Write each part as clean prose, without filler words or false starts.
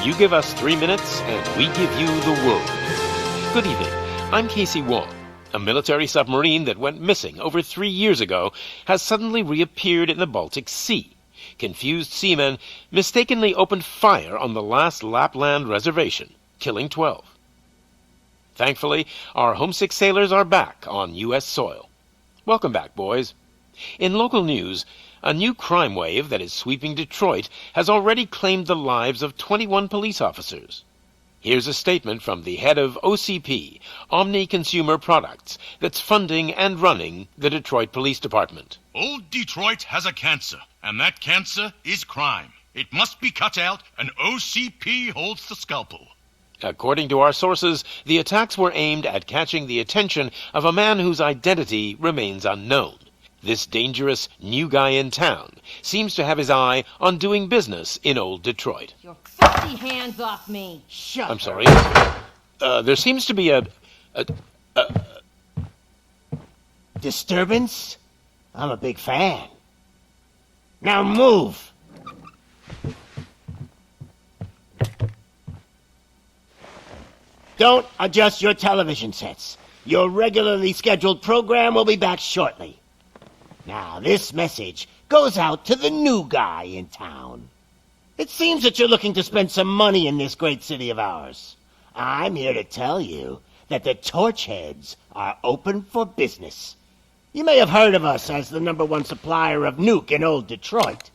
You give us 3 minutes, and we give you the world. Good evening. I'm Casey Wong. A military submarine that went missing over 3 years ago has suddenly reappeared in the Baltic Sea. Confused seamen mistakenly opened fire on the last Lapland reservation, killing 12. Thankfully, our homesick sailors are back on U.S. soil. Welcome back, boys. In local news, a new crime wave that is sweeping Detroit has already claimed the lives of 21 police officers. Here's a statement from the head of OCP, Omni Consumer Products, that's funding and running the Detroit Police Department. Old Detroit has a cancer, and that cancer is crime. It must be cut out, and OCP holds the scalpel. According to our sources, the attacks were aimed at catching the attention of a man whose identity remains unknown. This dangerous new guy in town seems to have his eye on doing business in old Detroit. Your filthy hands off me! I'm sorry. There seems to be a disturbance? I'm a big fan. Now move! Don't adjust your television sets. Your regularly scheduled program will be back shortly. Now, this message goes out to the new guy in town. It seems that you're looking to spend some money in this great city of ours. I'm here to tell you that the Torchheads are open for business. You may have heard of us as the #1 supplier of nuke in old Detroit.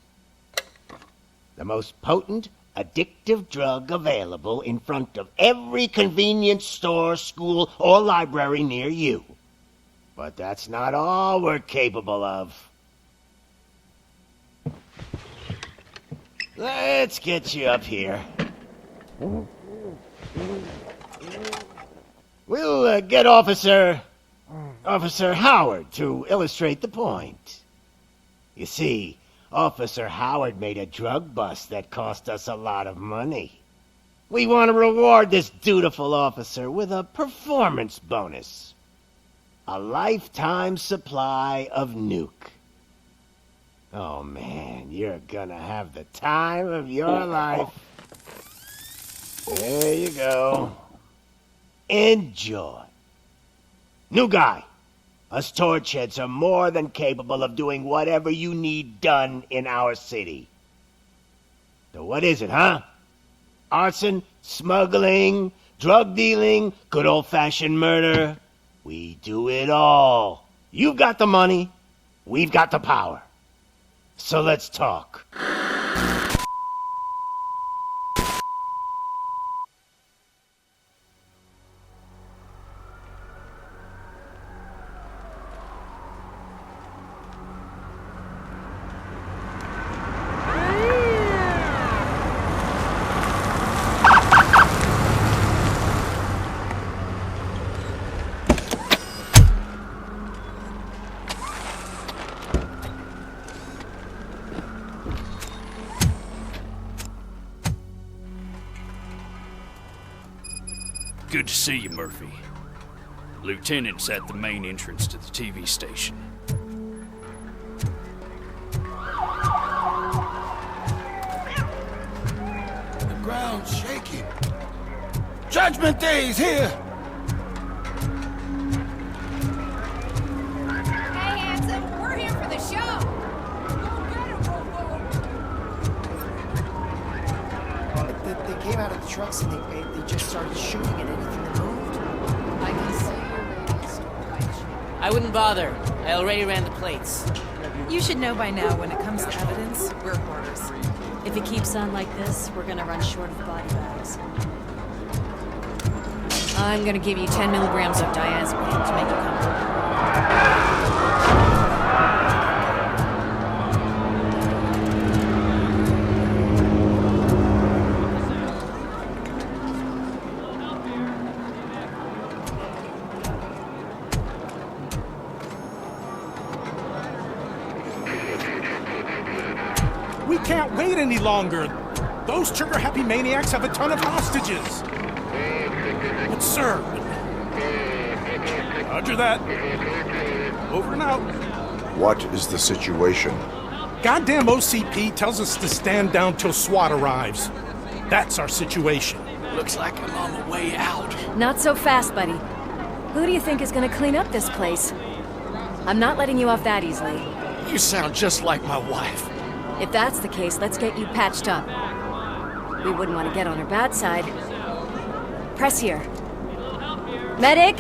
The most potent, addictive drug available in front of every convenience store, school, or library near you. But that's not all we're capable of. Let's get you up here. We'll get Officer Howard to illustrate the point. You see, Officer Howard made a drug bust that cost us a lot of money. We want to reward this dutiful officer with a performance bonus. A lifetime supply of nuke. Oh man, you're gonna have the time of your life. There you go. Enjoy. New guy. Us Torchheads are more than capable of doing whatever you need done in our city. So what is it, huh? Arson, smuggling, drug dealing, good old-fashioned murder. We do it all. You've got the money, we've got the power. So let's talk. Good to see you, Murphy. Lieutenant's at the main entrance to the TV station. The ground's shaking. Judgment Day's here! Hey, handsome, we're here for the show! Go get it, Robo! They came out of the trucks and they just started shooting at anything that moved. I can see your radio store. I wouldn't bother. I already ran the plates. You should know by now when it comes to evidence, we're hoarders. If it keeps on like this, we're gonna run short of body bags. I'm gonna give you 10 milligrams of diazepam to make you comfortable. We can't wait any longer. Those trigger-happy maniacs have a ton of hostages. But sir... Roger that. Over and out. What is the situation? Goddamn OCP tells us to stand down till SWAT arrives. That's our situation. Looks like I'm on the way out. Not so fast, buddy. Who do you think is gonna clean up this place? I'm not letting you off that easily. You sound just like my wife. If that's the case, let's get you patched up. We wouldn't want to get on her bad side. Press here. Medic!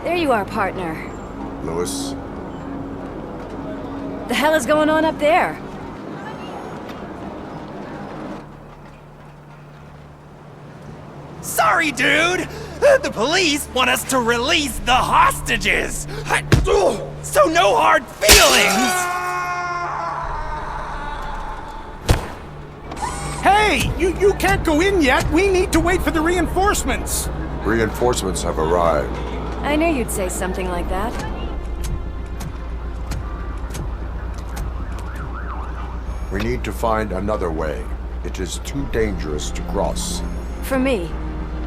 There you are, partner. Lewis? The hell is going on up there? Sorry, dude! The police want us to release the hostages! So no hard feelings! Hey! You can't go in yet! We need to wait for the reinforcements! Reinforcements have arrived. I knew you'd say something like that. We need to find another way. It is too dangerous to cross. For me.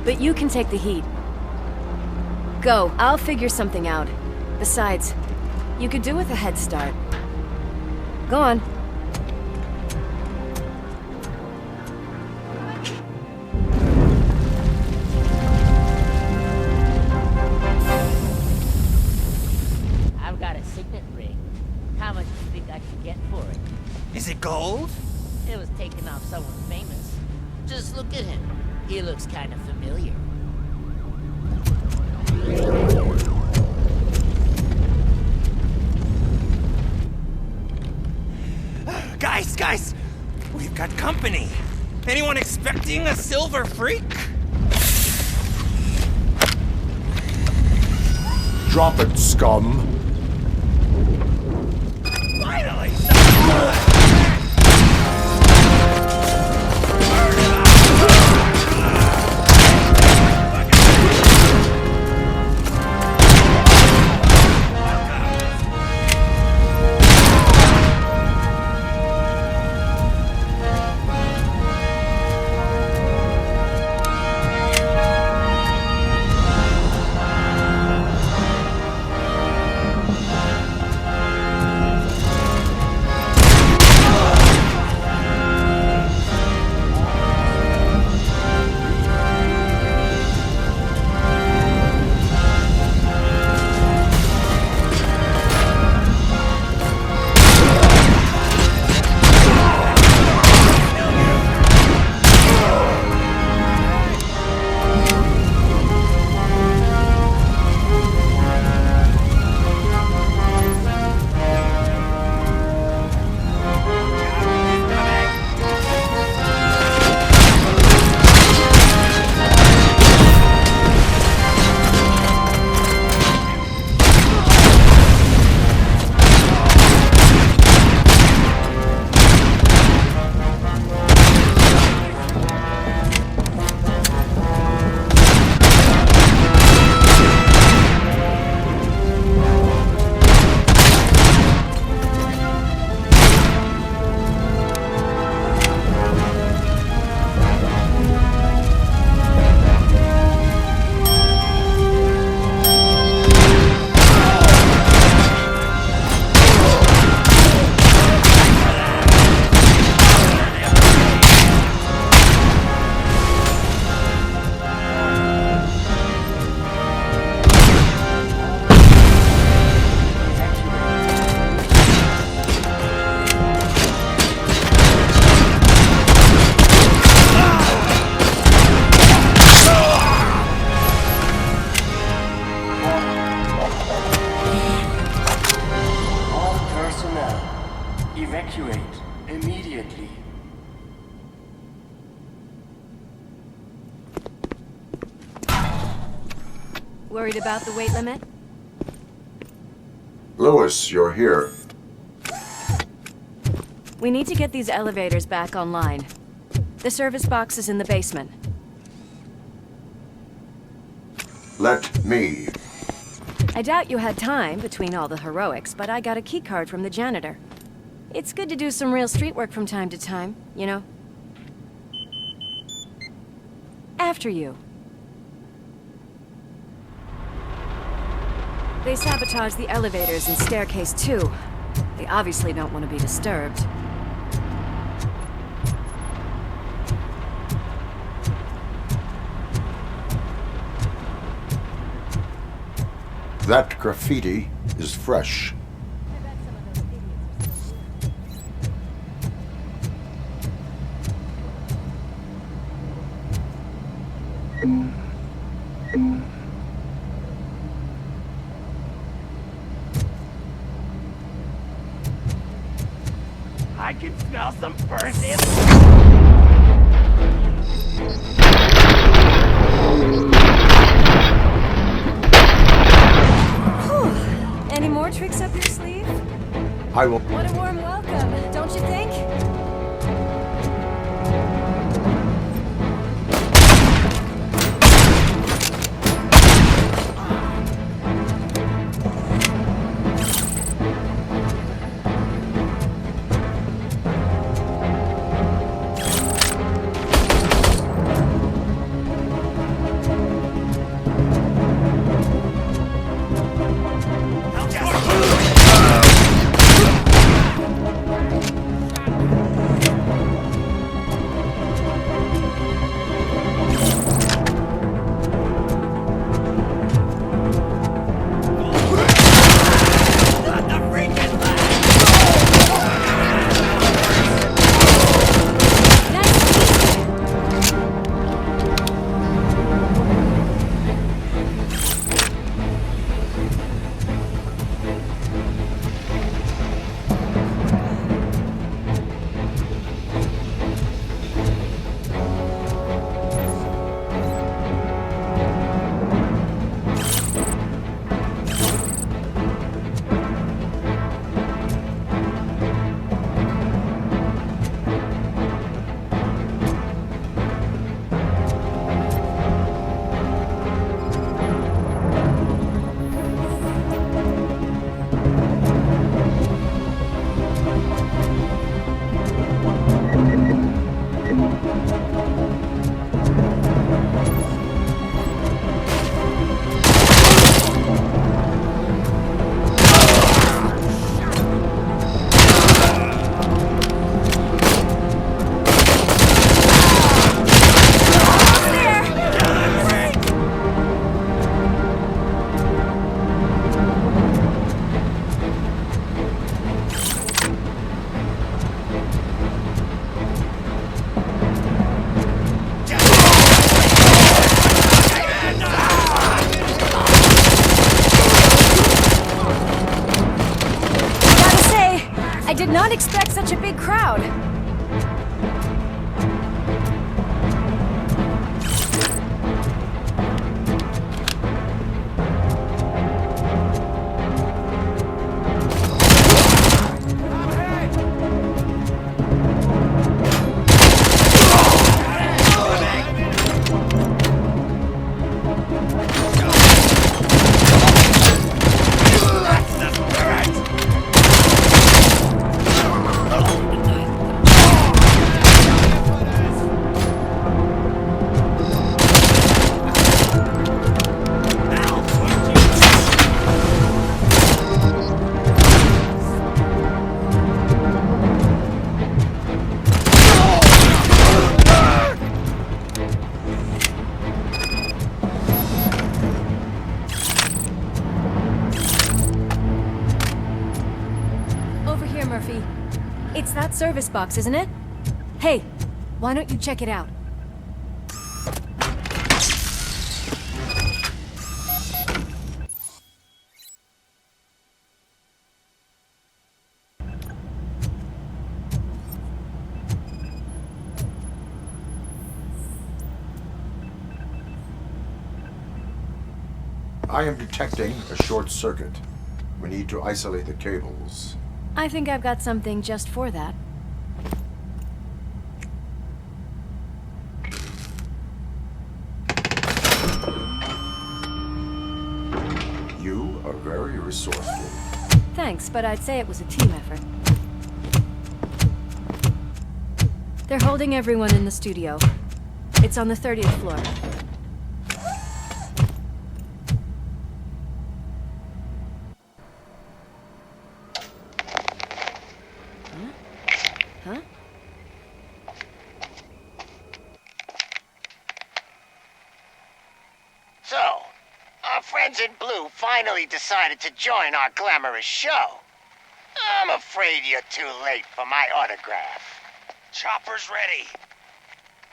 But you can take the heat. Go, I'll figure something out. Besides, you could do with a head start. Go on. I've got a signet ring. How much do you think I can get for it? Is it gold? It was taken off someone famous. Just look at him. He looks kind of familiar. Guys! We've got company. Anyone expecting a silver freak? Drop it, scum. Finally! Evacuate immediately. Worried about the weight limit? Lewis, you're here. We need to get these elevators back online. The service box is in the basement. Let me. I doubt you had time between all the heroics, but I got a keycard from the janitor. It's good to do some real street work from time to time, you know? After you. They sabotaged the elevators and staircase too. They obviously don't want to be disturbed. That graffiti is fresh. I can smell some person. Any more tricks up your sleeve? I will. What a warm welcome, don't you think? Did not expect such a big crowd. It's that service box, isn't it? Hey, why don't you check it out? I am detecting a short circuit. We need to isolate the cables. I think I've got something just for that. You are very resourceful. Thanks, but I'd say it was a team effort. They're holding everyone in the studio. It's on the 30th floor. ones in blue finally decided to join our glamorous show. I'm afraid you're too late for my autograph. Chopper's ready.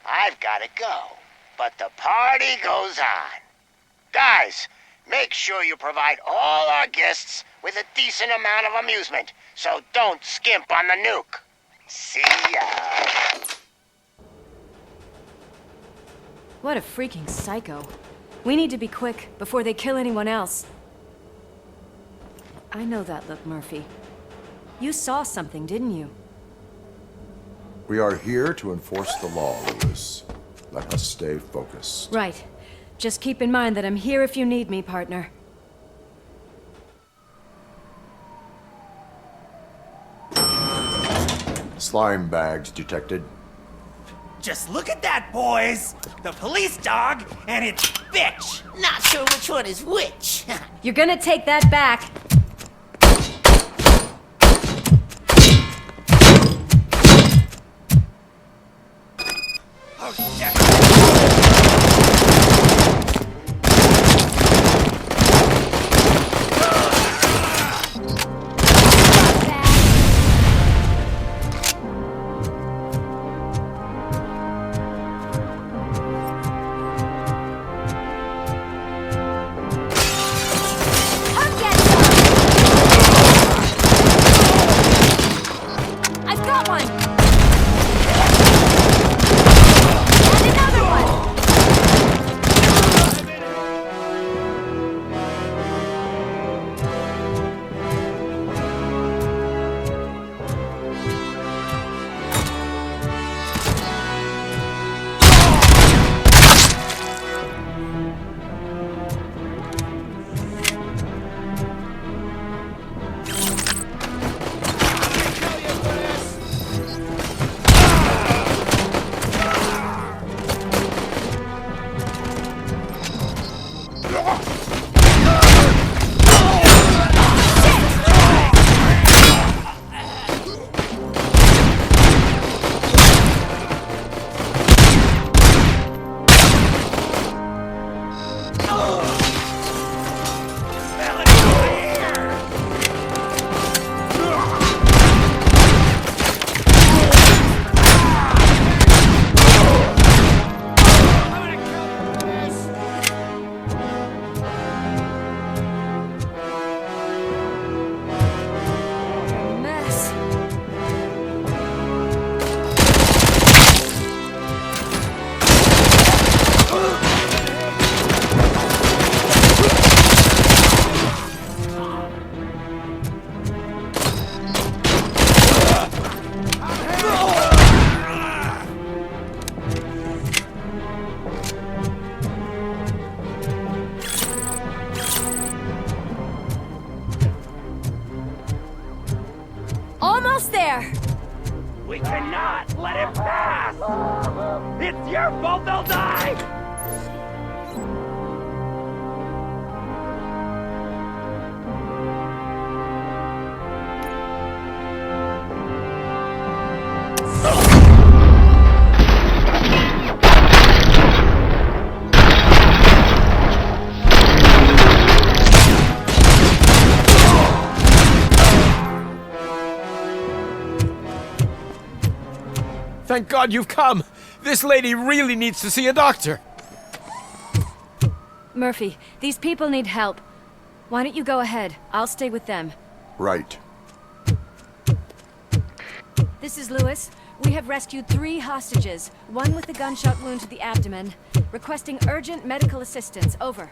I've gotta go, but the party goes on. Guys, make sure you provide all our guests with a decent amount of amusement, so don't skimp on the nuke. See ya. What a freaking psycho. We need to be quick before they kill anyone else. I know that look, Murphy. You saw something, didn't you? We are here to enforce the law, Lewis. Let us stay focused. Right. Just keep in mind that I'm here if you need me, partner. Slime bags detected. Just look at that, boys! The police dog and its bitch! Not sure which one is which. You're gonna take that back. Oh, shit! I've got one! And another one! Mess. Almost there! We cannot let it pass! It's your fault they'll die! Thank God you've come! This lady really needs to see a doctor! Murphy, these people need help. Why don't you go ahead? I'll stay with them. Right. This is Lewis. We have rescued 3 hostages, one with a gunshot wound to the abdomen. Requesting urgent medical assistance. Over.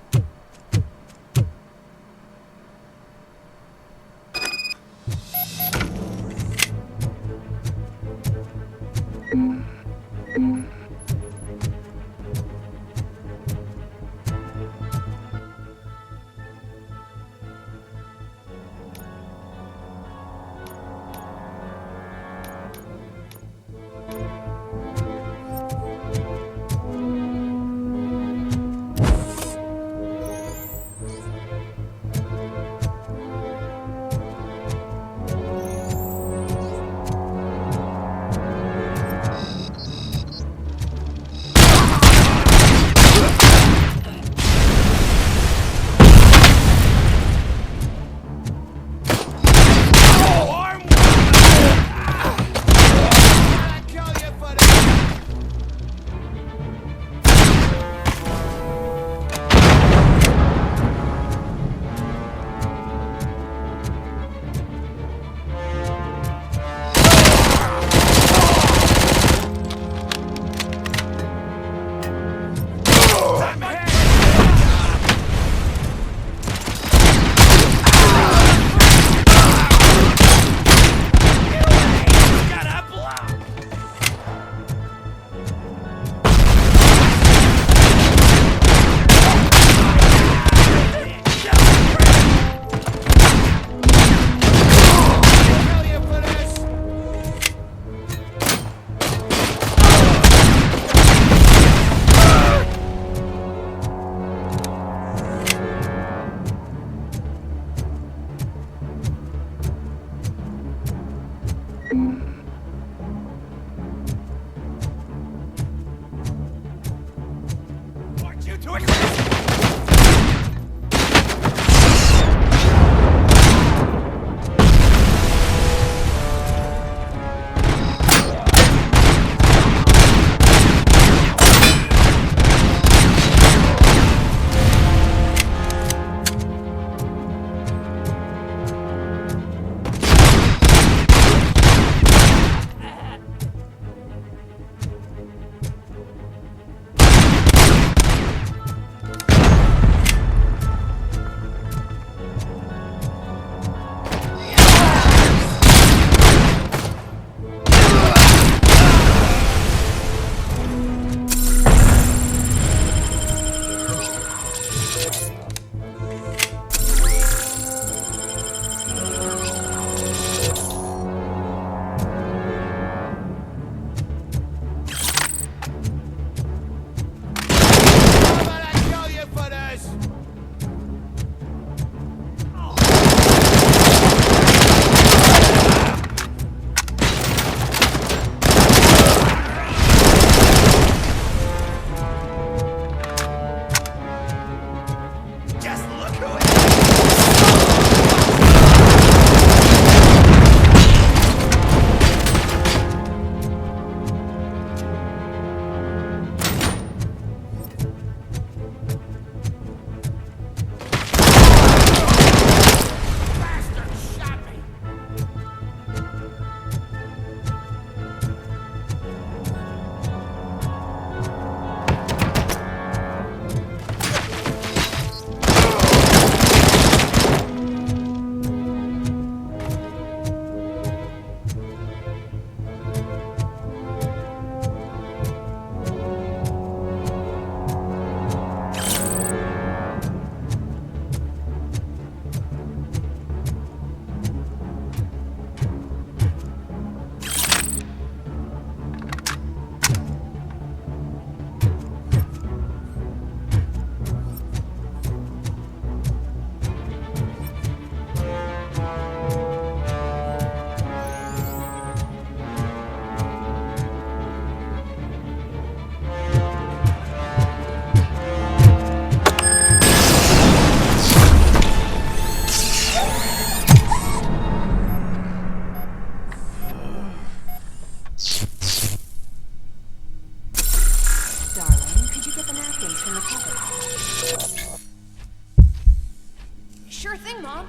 Sure thing, Mom.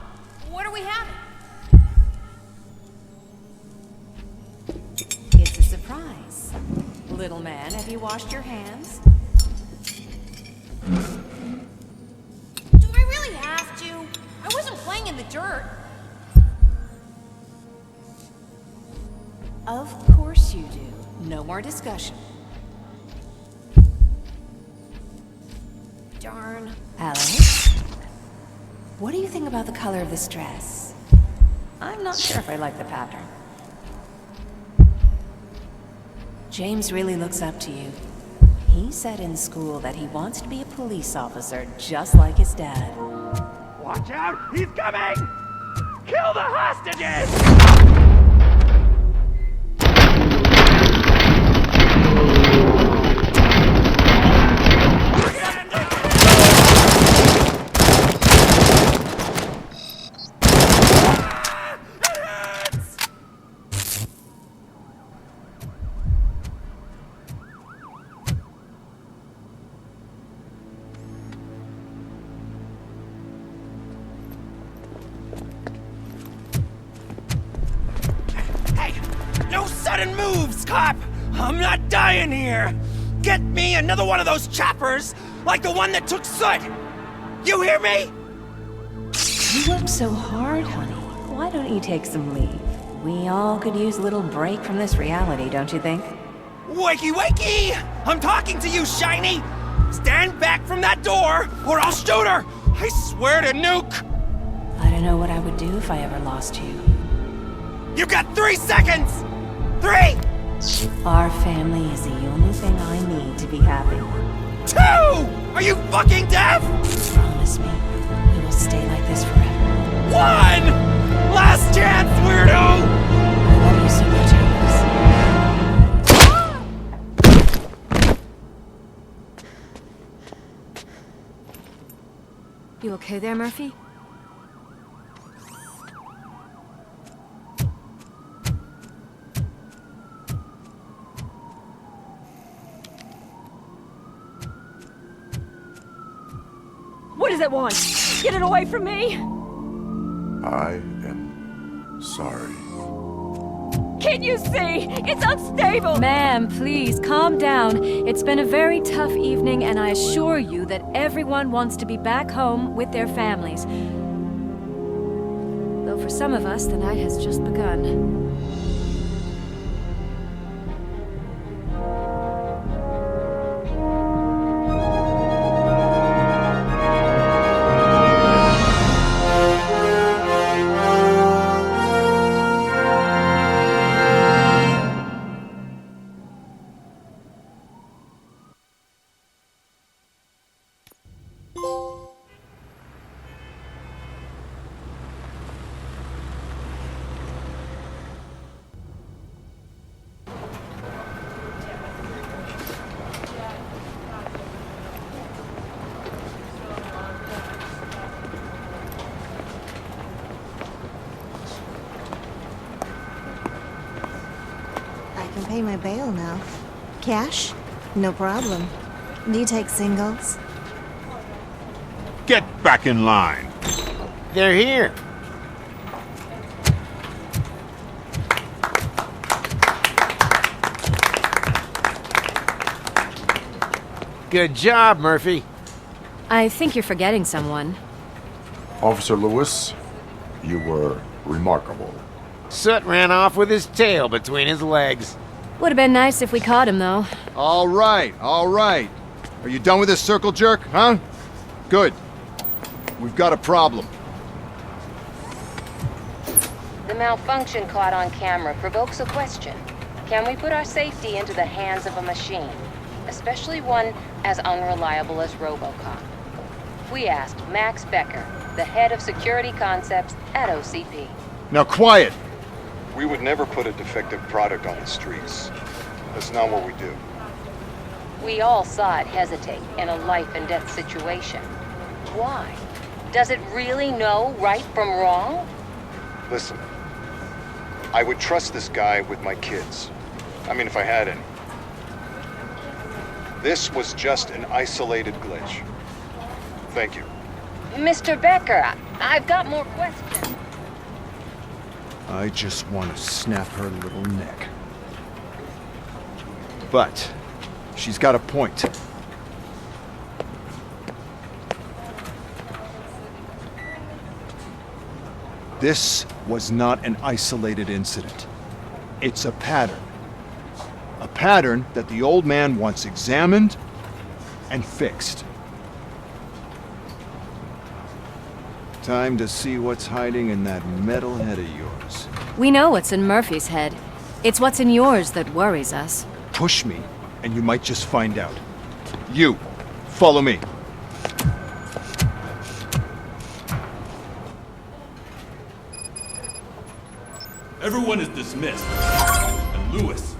What are we having? It's a surprise. Little man, have you washed your hands? Do I really have to? I wasn't playing in the dirt. Of course you do. No more discussion. Darn. Alex? What do you think about the color of this dress? I'm not sure if I like the pattern. James really looks up to you. He said in school that he wants to be a police officer just like his dad. Watch out! He's coming! Kill the hostages! Sudden moves, cop! I'm not dying here! Get me another one of those choppers, like the one that took Soot! You hear me? You work so hard, honey. Why don't you take some leave? We all could use a little break from this reality, don't you think? Wakey, wakey! I'm talking to you, Shiny! Stand back from that door, or I'll shoot her! I swear to nuke! I don't know what I would do if I ever lost you. You got 3 seconds! 3! Our family is the only thing I need to be happy. 2! Are you fucking deaf? Promise me, we will stay like this forever. 1! Last chance, weirdo! I love you so much, Alex. You okay there, Murphy? What does it want? Get it away from me! I am sorry. Can't you see? It's unstable! Ma'am, please, calm down. It's been a very tough evening, and I assure you that everyone wants to be back home with their families. Though for some of us, the night has just begun. I can pay my bail now. Cash? No problem. Do you take singles? Get back in line. They're here. Good job, Murphy. I think you're forgetting someone. Officer Lewis, you were remarkable. Soot ran off with his tail between his legs. Would have been nice if we caught him, though. All right, all right. Are you done with this circle jerk, huh? Good. We've got a problem. The malfunction caught on camera provokes a question. Can we put our safety into the hands of a machine? Especially one as unreliable as RoboCop. We asked Max Becker, the head of security concepts at OCP. Now quiet! We would never put a defective product on the streets. That's not what we do. We all saw it hesitate in a life and death situation. Why? Does it really know right from wrong? Listen, I would trust this guy with my kids. I mean, if I had any. This was just an isolated glitch. Thank you. Mr. Becker, I've got more questions. I just want to snap her little neck. But she's got a point. This was not an isolated incident. It's a pattern. A pattern that the old man wants examined and fixed. Time to see what's hiding in that metal head of yours. We know what's in Murphy's head. It's what's in yours that worries us. Push me, and you might just find out. You, follow me. Everyone is dismissed. And Lewis,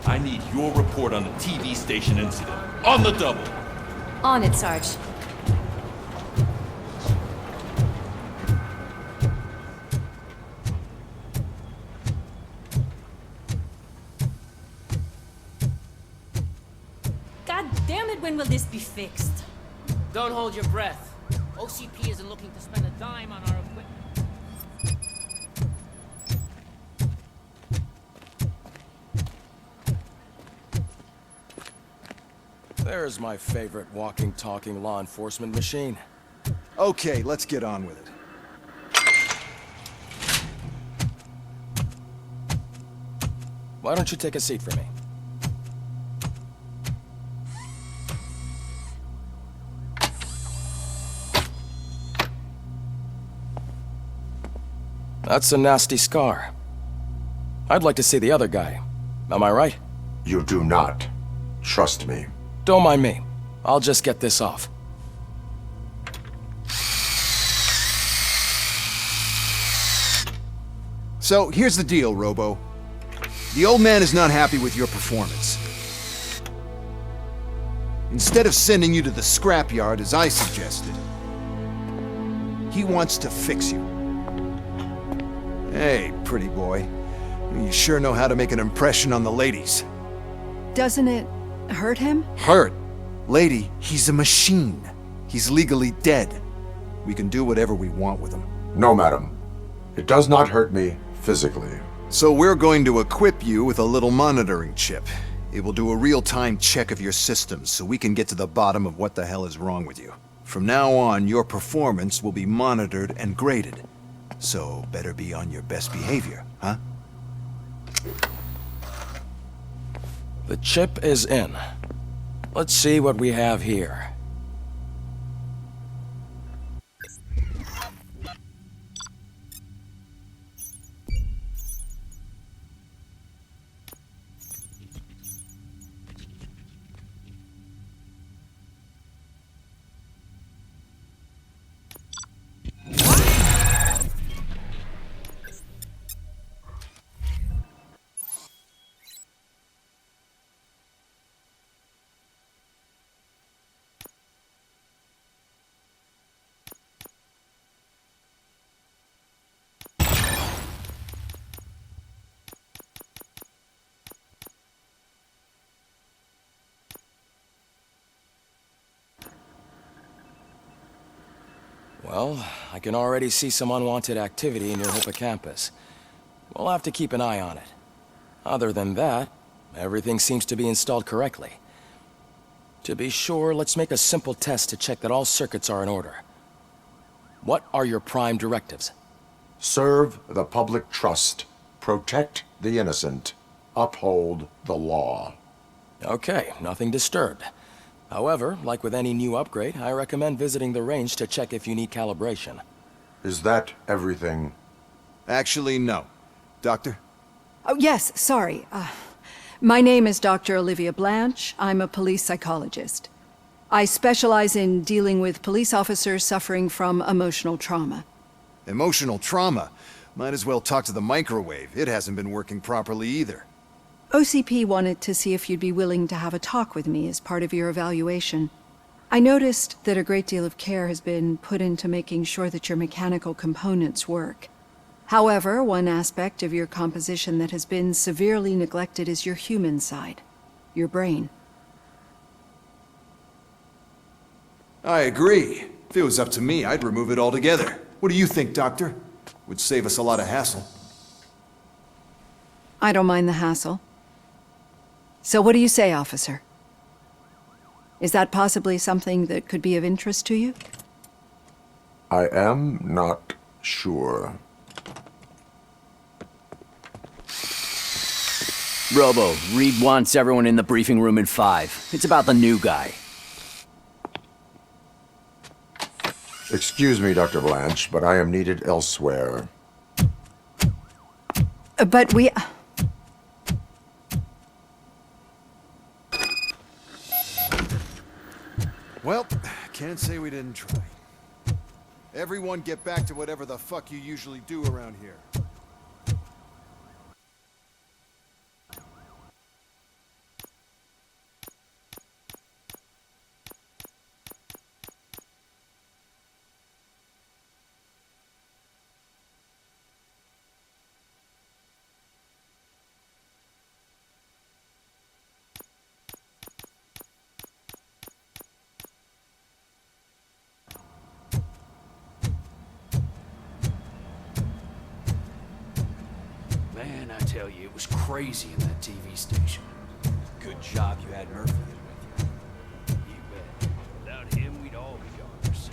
I need your report on the TV station incident. On the double. On it, Sarge. God damn it, when will this be fixed? Don't hold your breath. OCP isn't looking to spend a dime on our equipment. There's my favorite walking, talking law enforcement machine. Okay, let's get on with it. Why don't you take a seat for me? That's a nasty scar. I'd like to see the other guy. Am I right? You do not. Trust me. Don't mind me. I'll just get this off. So, here's the deal, Robo. The old man is not happy with your performance. Instead of sending you to the scrapyard as I suggested, He wants to fix you. Hey, pretty boy. You sure know how to make an impression on the ladies. Doesn't it hurt him? Hurt? Lady, he's a machine. He's legally dead. We can do whatever we want with him. No, madam. It does not hurt me physically. So we're going to equip you with a little monitoring chip. It will do a real-time check of your systems so we can get to the bottom of what the hell is wrong with you. From now on, your performance will be monitored and graded. So better be on your best behavior, huh? The chip is in. Let's see what we have here. Well, I can already see some unwanted activity in your hippocampus. We'll have to keep an eye on it. Other than that, everything seems to be installed correctly. To be sure, let's make a simple test to check that all circuits are in order. What are your prime directives? Serve the public trust. Protect the innocent. Uphold the law. Okay, nothing disturbed. However, like with any new upgrade, I recommend visiting the range to check if you need calibration. Is that everything? Actually, no. Doctor? Oh, yes, sorry. My name is Dr. Olivia Blanche. I'm a police psychologist. I specialize in dealing with police officers suffering from emotional trauma. Emotional trauma? Might as well talk to the microwave. It hasn't been working properly either. OCP wanted to see if you'd be willing to have a talk with me as part of your evaluation. I noticed that a great deal of care has been put into making sure that your mechanical components work. However, one aspect of your composition that has been severely neglected is your human side, your brain. I agree. If it was up to me, I'd remove it altogether. What do you think, Doctor? Would save us a lot of hassle. I don't mind the hassle. So what do you say, officer? Is that possibly something that could be of interest to you? I am not sure. Robo, Reed wants everyone in the briefing room in 5. It's about the new guy. Excuse me, Dr. Blanche, but I am needed elsewhere. But we... Well, can't say we didn't try. Everyone get back to whatever the fuck you usually do around here. Man, I tell you, it was crazy in that TV station. Good job you had Murphy in with you. You bet. Without him, we'd all be goners.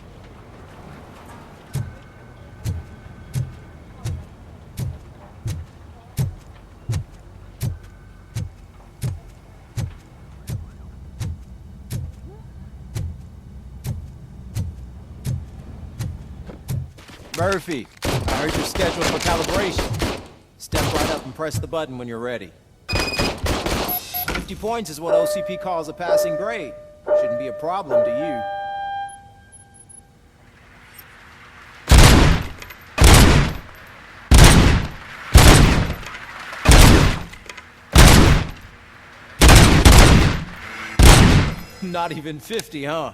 Murphy, I heard you're scheduled for calibration. Step right up and press the button when you're ready. 50 points is what OCP calls a passing grade. Shouldn't be a problem to you. Not even 50, huh?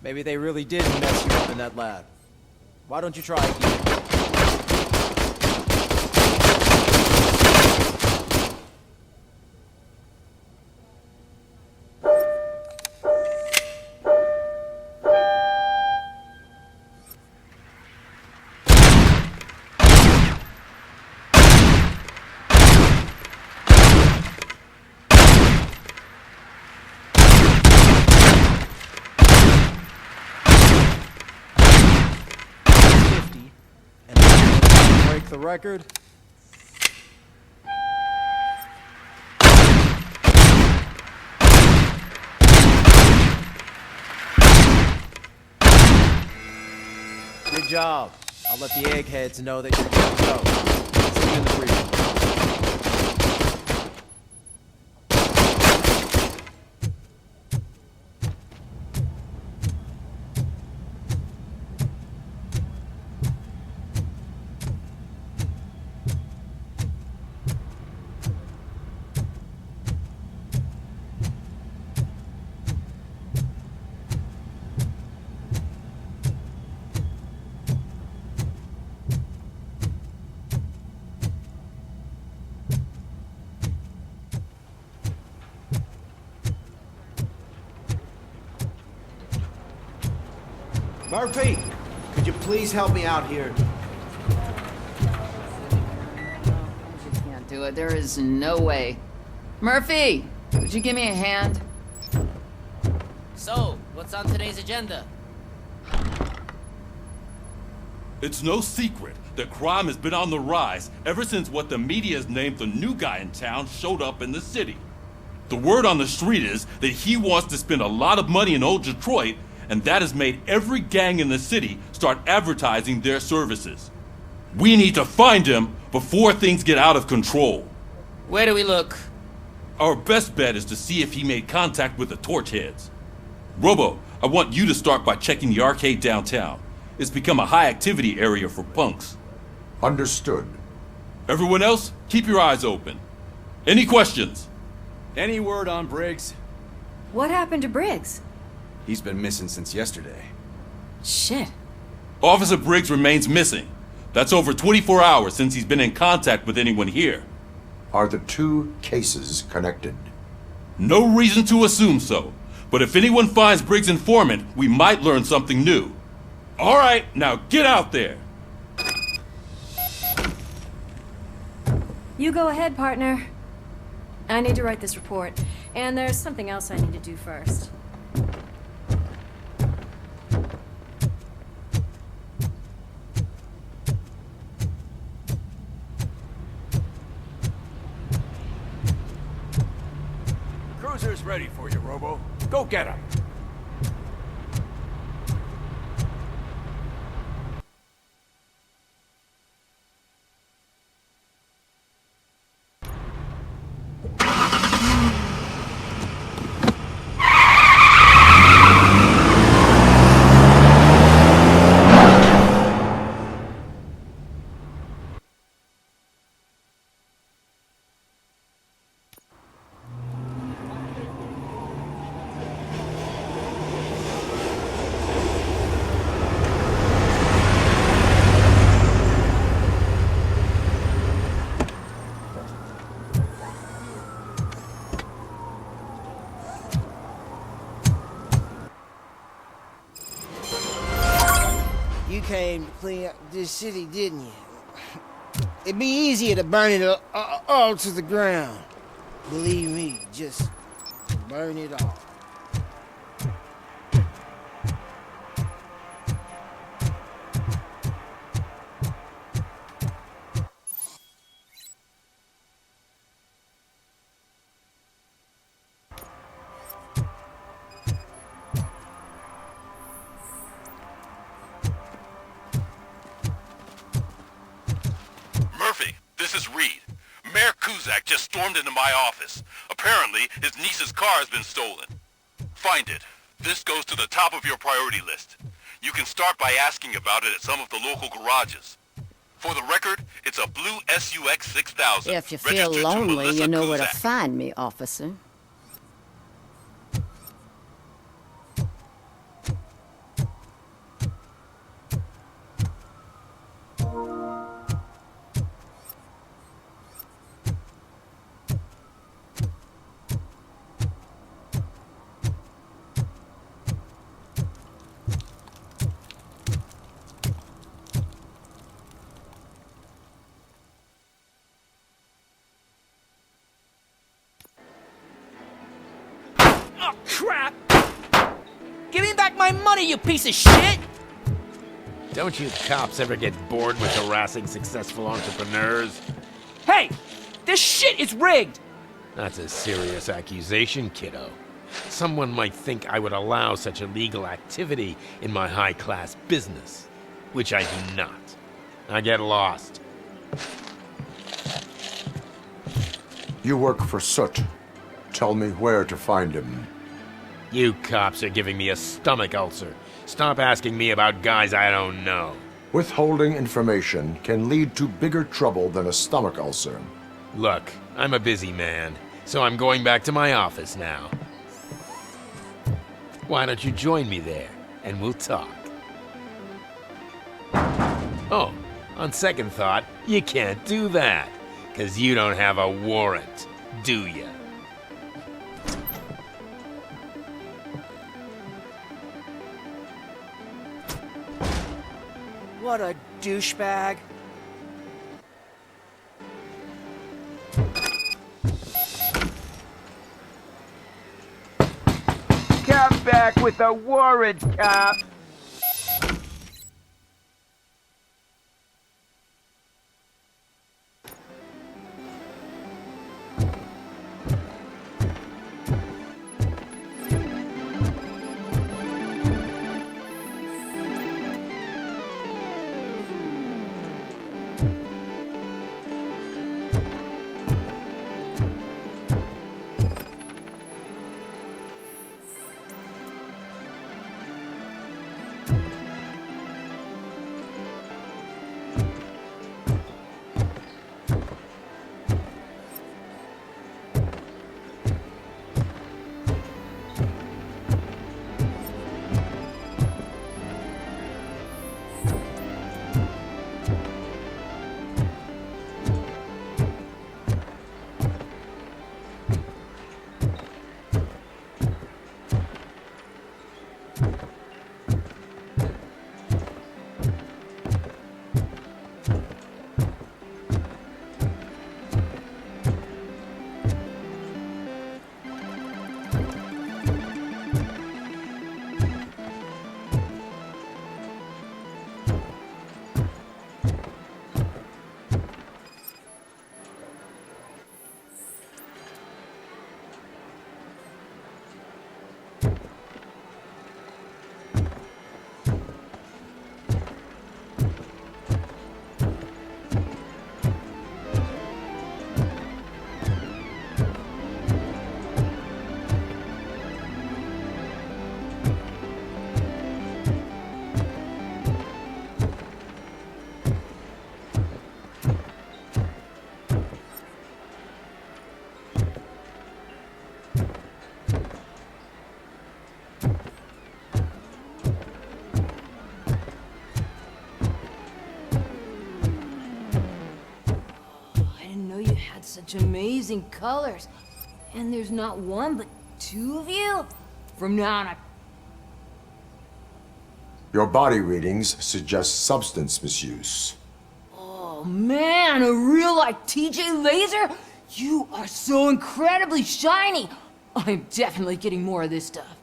Maybe they really did mess you up in that lab. Why don't you try again? Break the record. Good job. I'll let the eggheads know that you're good to go. See you in the briefing room. Murphy, could you please help me out here? You can't do it. There is no way. Murphy, would you give me a hand? So, what's on today's agenda? It's no secret that crime has been on the rise ever since what the media has named the new guy in town showed up in the city. The word on the street is that he wants to spend a lot of money in old Detroit, and that has made every gang in the city start advertising their services. We need to find him before things get out of control. Where do we look? Our best bet is to see if he made contact with the Torchheads. Robo, I want you to start by checking the arcade downtown. It's become a high-activity area for punks. Understood. Everyone else, keep your eyes open. Any questions? Any word on Briggs? What happened to Briggs? He's been missing since yesterday. Shit. Officer Briggs remains missing. That's over 24 hours since he's been in contact with anyone here. Are the two cases connected? No reason to assume so. But if anyone finds Briggs' informant, we might learn something new. All right, now get out there. You go ahead, partner. I need to write this report, and there's something else I need to do first. Cruiser's ready for you, Robo. Go get him. You came to clean up this city, didn't you? It'd be easier to burn it all to the ground. Believe me, just burn it all. Murphy, this is Reed. Mayor Kuzak just stormed into my office. Apparently, his niece's car has been stolen. Find it. This goes to the top of your priority list. You can start by asking about it at some of the local garages. For the record, it's a blue SUX 6000. If you feel registered to lonely, Melissa you know where to Kuzak. find me, officer. my money, you piece of shit! Don't you cops ever get bored with harassing successful entrepreneurs? Hey! This shit is rigged! That's a serious accusation, kiddo. Someone might think I would allow such illegal activity in my high-class business, which I do not. I get lost. You work for Soot. Tell me where to find him. You cops are giving me a stomach ulcer. Stop asking me about guys I don't know. Withholding information can lead to bigger trouble than a stomach ulcer. Look, I'm a busy man, so I'm going back to my office now. Why don't you join me there, and we'll talk. Oh, on second thought, you can't do that, 'cause you don't have a warrant, do ya? What a douchebag. Come back with a warrant, cop! Such amazing colors. And there's not one, but two of you? From now on, Your body readings suggest substance misuse. Oh man, a real like TJ Laser? You are so incredibly shiny. I'm definitely getting more of this stuff.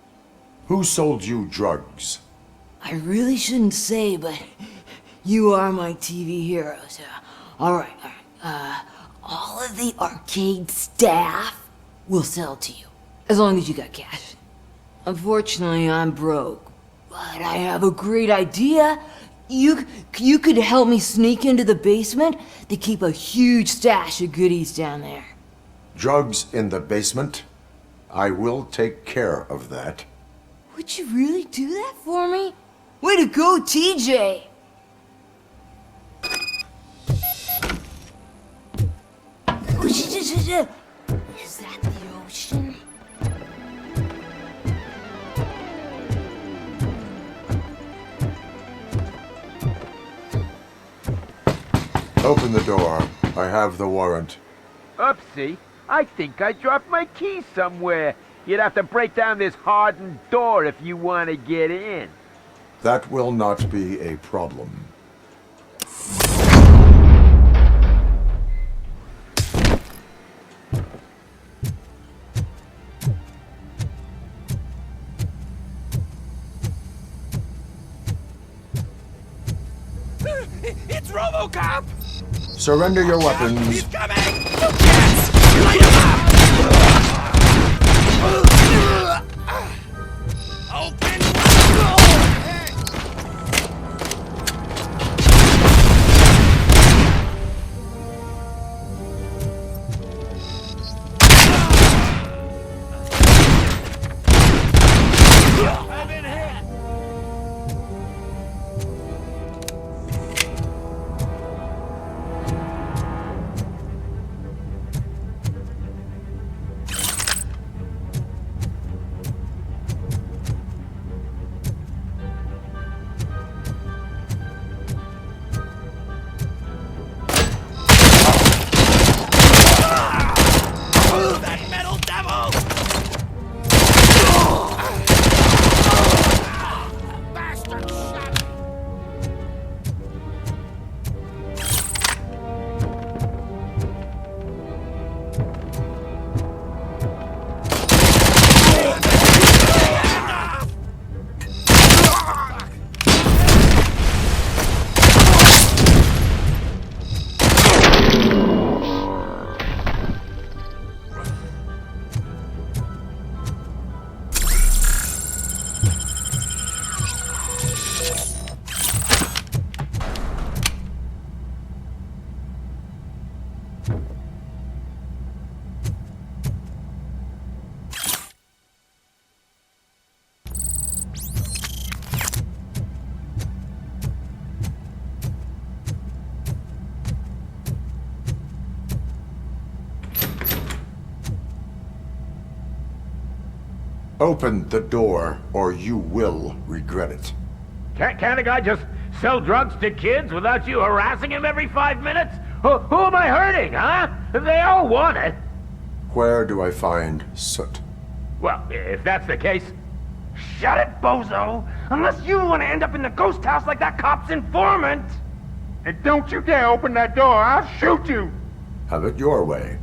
Who sold you drugs? I really shouldn't say, but you are my TV heroes. Alright. All of the arcade staff will sell to you, as long as you got cash. Unfortunately, I'm broke, but I have a great idea. You could help me sneak into the basement to keep a huge stash of goodies down there. Drugs in the basement? I will take care of that. Would you really do that for me? Way to go, TJ! Is that the ocean? Open the door. I have the warrant. Oopsie, I think I dropped my keys somewhere. You'd have to break down this hardened door if you want to get in. That will not be a problem. It's RoboCop! Surrender your weapons. He's coming! Yes! Light him up! Open! I've been hit! That metal devil! Bastard shot me! Open the door, or you will regret it. Can't a guy just sell drugs to kids without you harassing him every 5 minutes? Who am I hurting, huh? They all want it. Where do I find Soot? Well, if that's the case, shut it, bozo! Unless you want to end up in the ghost house like that cop's informant! And don't you dare open that door, I'll shoot you! Have it your way.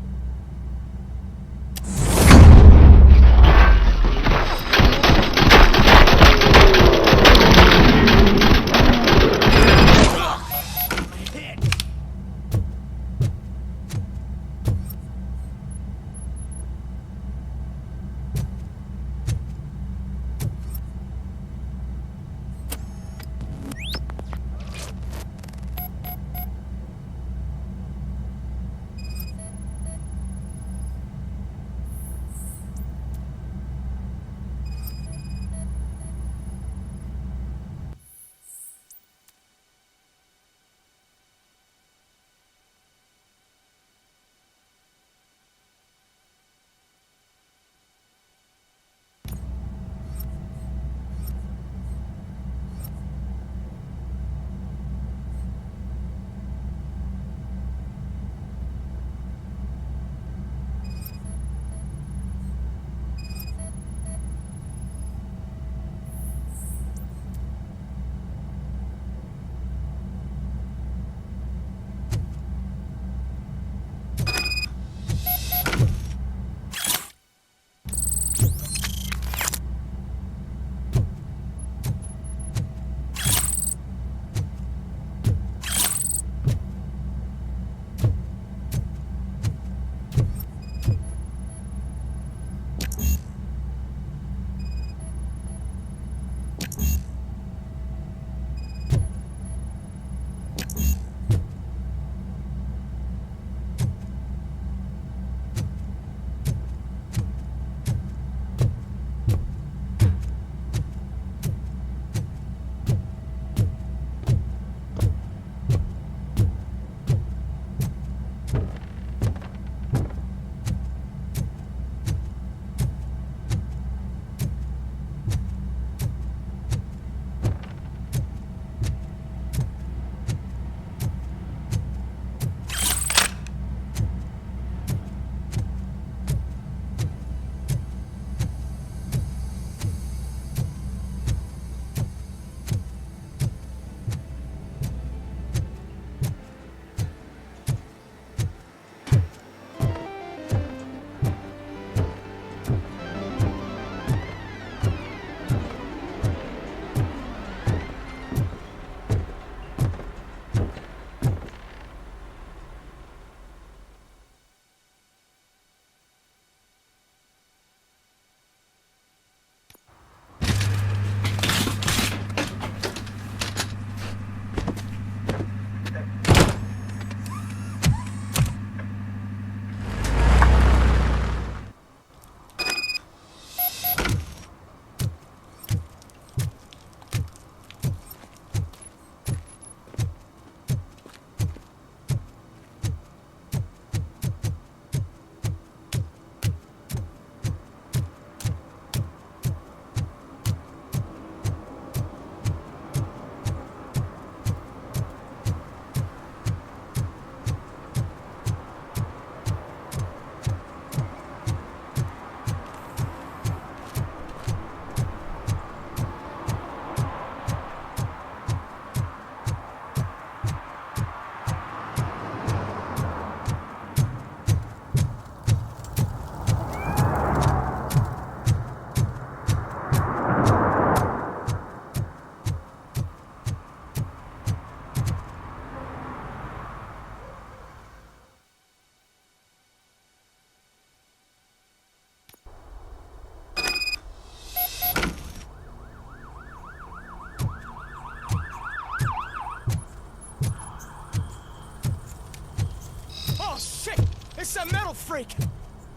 some metal freak!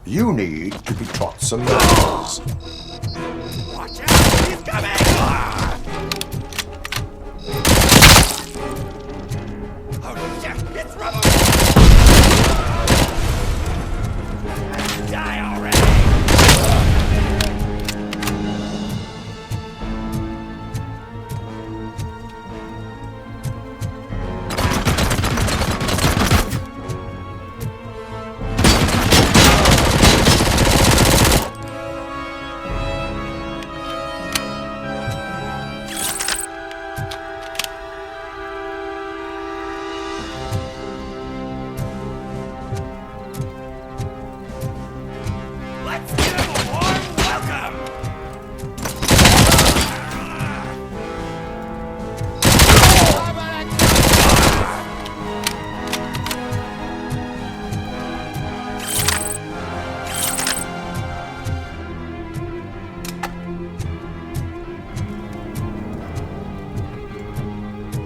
You need to be taught some manners. Watch out! He's coming! Oh shit! It's RoboCop! Die already!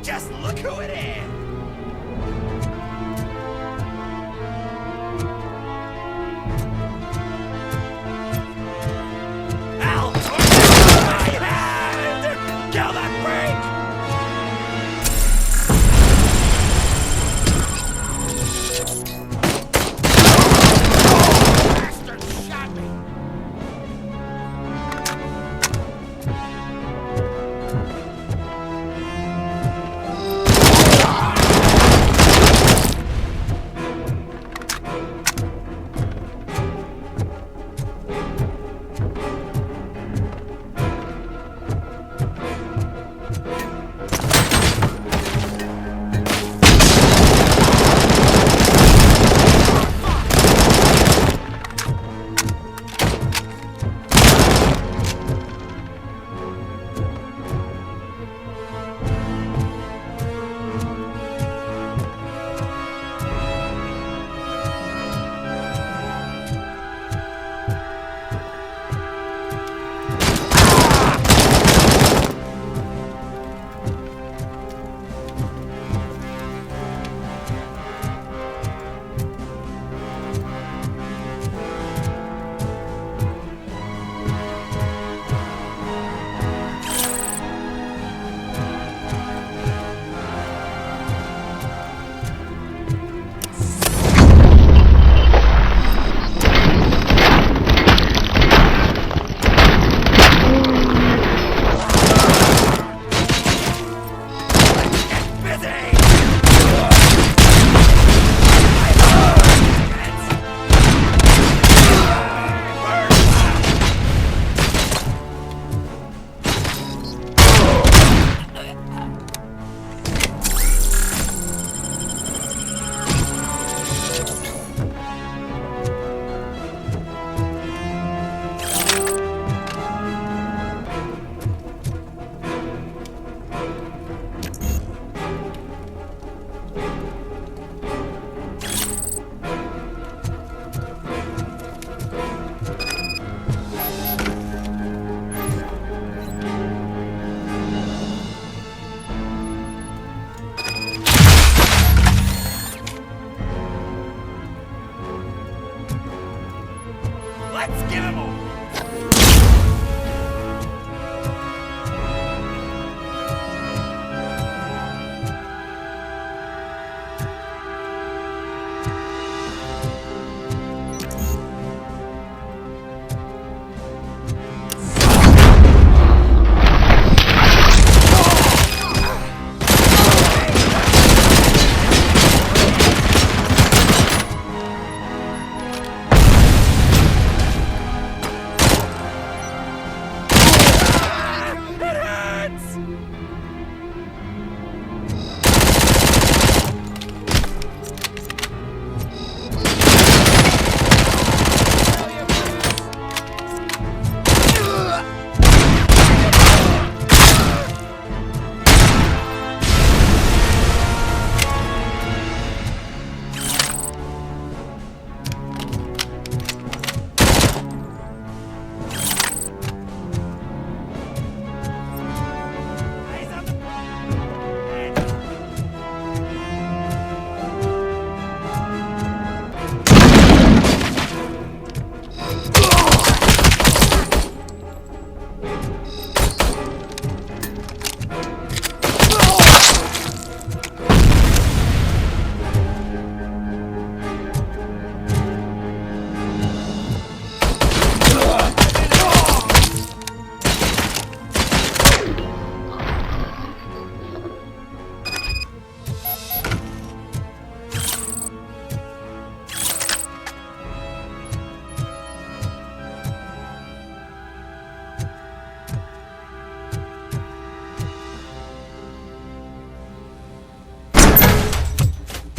Just look who it is! Al, my hand! Kill that freak! Bastard shot me!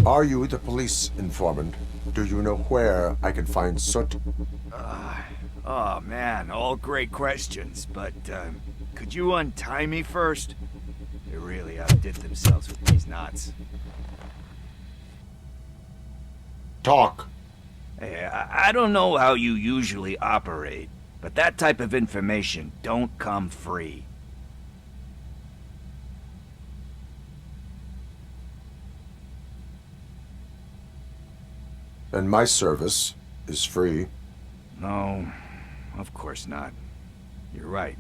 Are you the police informant? Do you know where I can find Soot? Oh man, all great questions, but could you untie me first? They really outdid themselves with these knots. Talk. Hey, I don't know how you usually operate, but that type of information don't come free. And my service is free. No, of course not. You're right.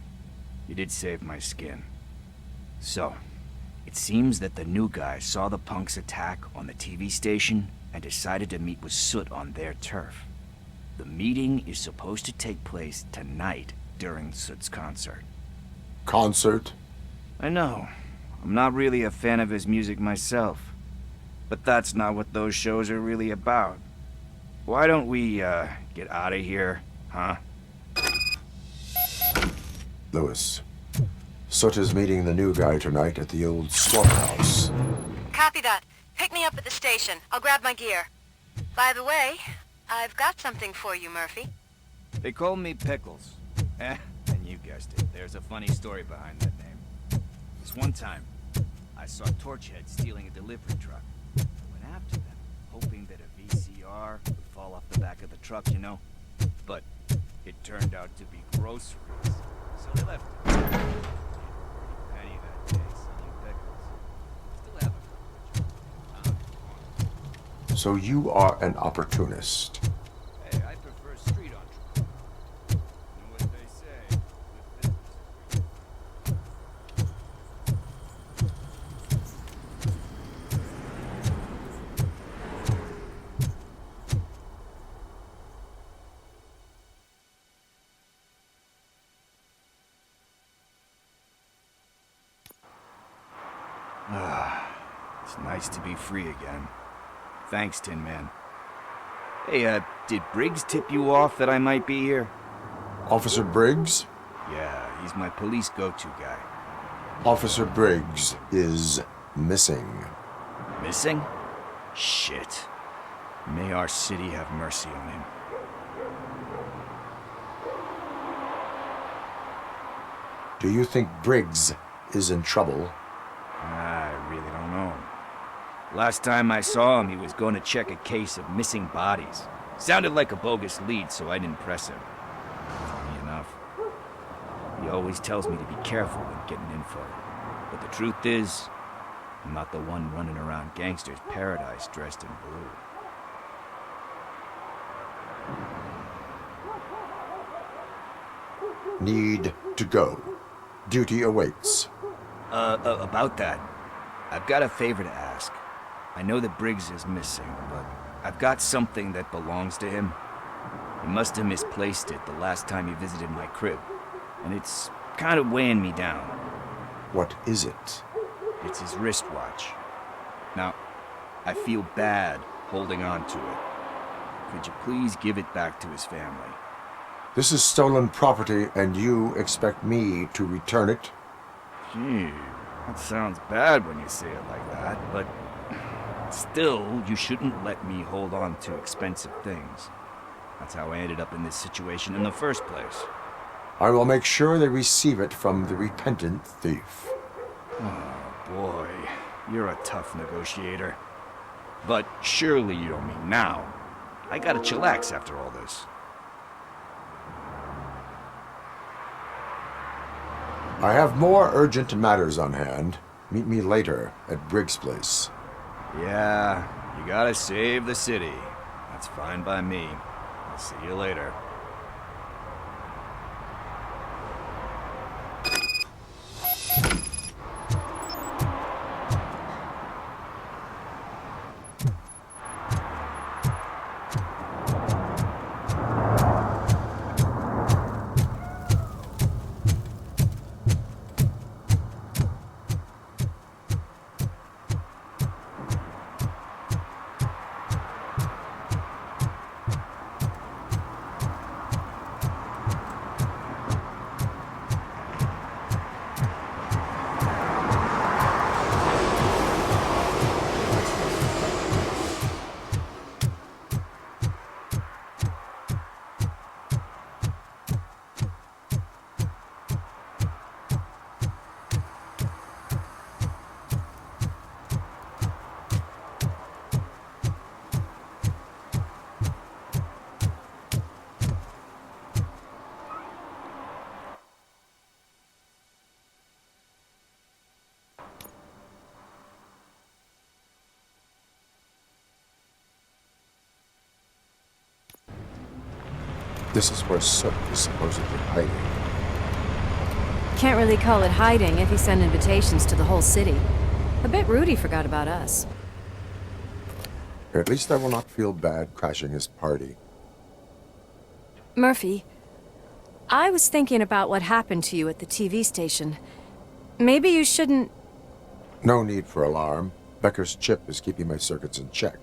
You did save my skin. So, it seems that the new guy saw the punks attack on the TV station and decided to meet with Soot on their turf. The meeting is supposed to take place tonight during Soot's concert. Concert? I know. I'm not really a fan of his music myself. But that's not what those shows are really about. Why don't we, get out of here, huh? Lewis, Soot is meeting the new guy tonight at the old slaughterhouse. Copy that. Pick me up at the station. I'll grab my gear. By the way, I've got something for you, Murphy. They call me Pickles. And you guessed it, there's a funny story behind that name. This one time, I saw Torchhead stealing a delivery truck. I went after them, hoping that a VCR would fall off the back of the truck, you know? But it turned out to be groceries. So they left it. Penny that day selling pickles. Still have a So you are an opportunist. Hey, I prefer street entrepreneur. You know what they say, good It's nice to be free again. Thanks, Tin Man. Hey, did Briggs tip you off that I might be here? Officer Briggs? Yeah, he's my police go-to guy. Officer Briggs is missing. Missing? Shit. May our city have mercy on him. Do you think Briggs is in trouble? I really don't know. Last time I saw him, he was going to check a case of missing bodies. Sounded like a bogus lead, so I didn't press him. Funny enough. He always tells me to be careful when getting info. But the truth is, I'm not the one running around gangster's paradise dressed in blue. Need to go. Duty awaits. About that, I've got a favor to ask. I know that Briggs is missing, but I've got something that belongs to him. He must have misplaced it the last time he visited my crib, and it's kind of weighing me down. What is it? It's his wristwatch. Now, I feel bad holding on to it. Could you please give it back to his family? This is stolen property, and you expect me to return it? Gee, that sounds bad when you say it like that, but still, you shouldn't let me hold on to expensive things. That's how I ended up in this situation in the first place. I will make sure they receive it from the repentant thief. Oh, boy. You're a tough negotiator. But surely you don't mean now. I gotta chillax after all this. I have more urgent matters on hand. Meet me later at Briggs' place. Yeah, you gotta save the city. That's fine by me. I'll see you later. This is where Soot is supposedly hiding. Can't really call it hiding if he sent invitations to the whole city. A bit rude he forgot about us. At least I will not feel bad crashing his party. Murphy, I was thinking about what happened to you at the TV station. Maybe you shouldn't... No need for alarm. Becker's chip is keeping my circuits in check.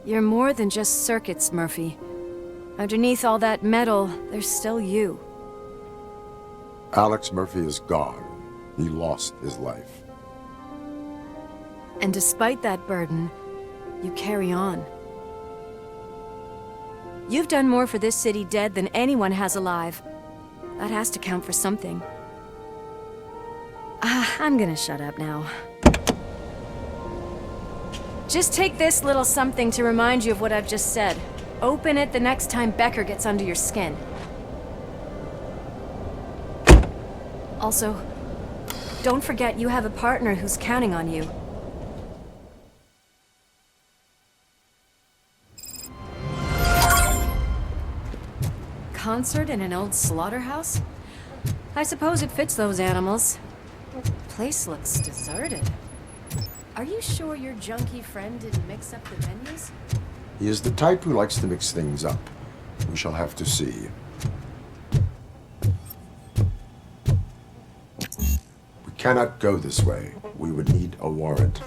You're more than just circuits, Murphy. Underneath all that metal, there's still you. Alex Murphy is gone. He lost his life. And despite that burden, you carry on. You've done more for this city dead than anyone has alive. That has to count for something. I'm gonna shut up now. Just take this little something to remind you of what I've just said. Open it the next time Becker gets under your skin. Also, don't forget you have a partner who's counting on you. Concert in an old slaughterhouse? I suppose it fits those animals. Place looks deserted. Are you sure your junkie friend didn't mix up the venues? He is the type who likes to mix things up. We shall have to see. We cannot go this way. We would need a warrant.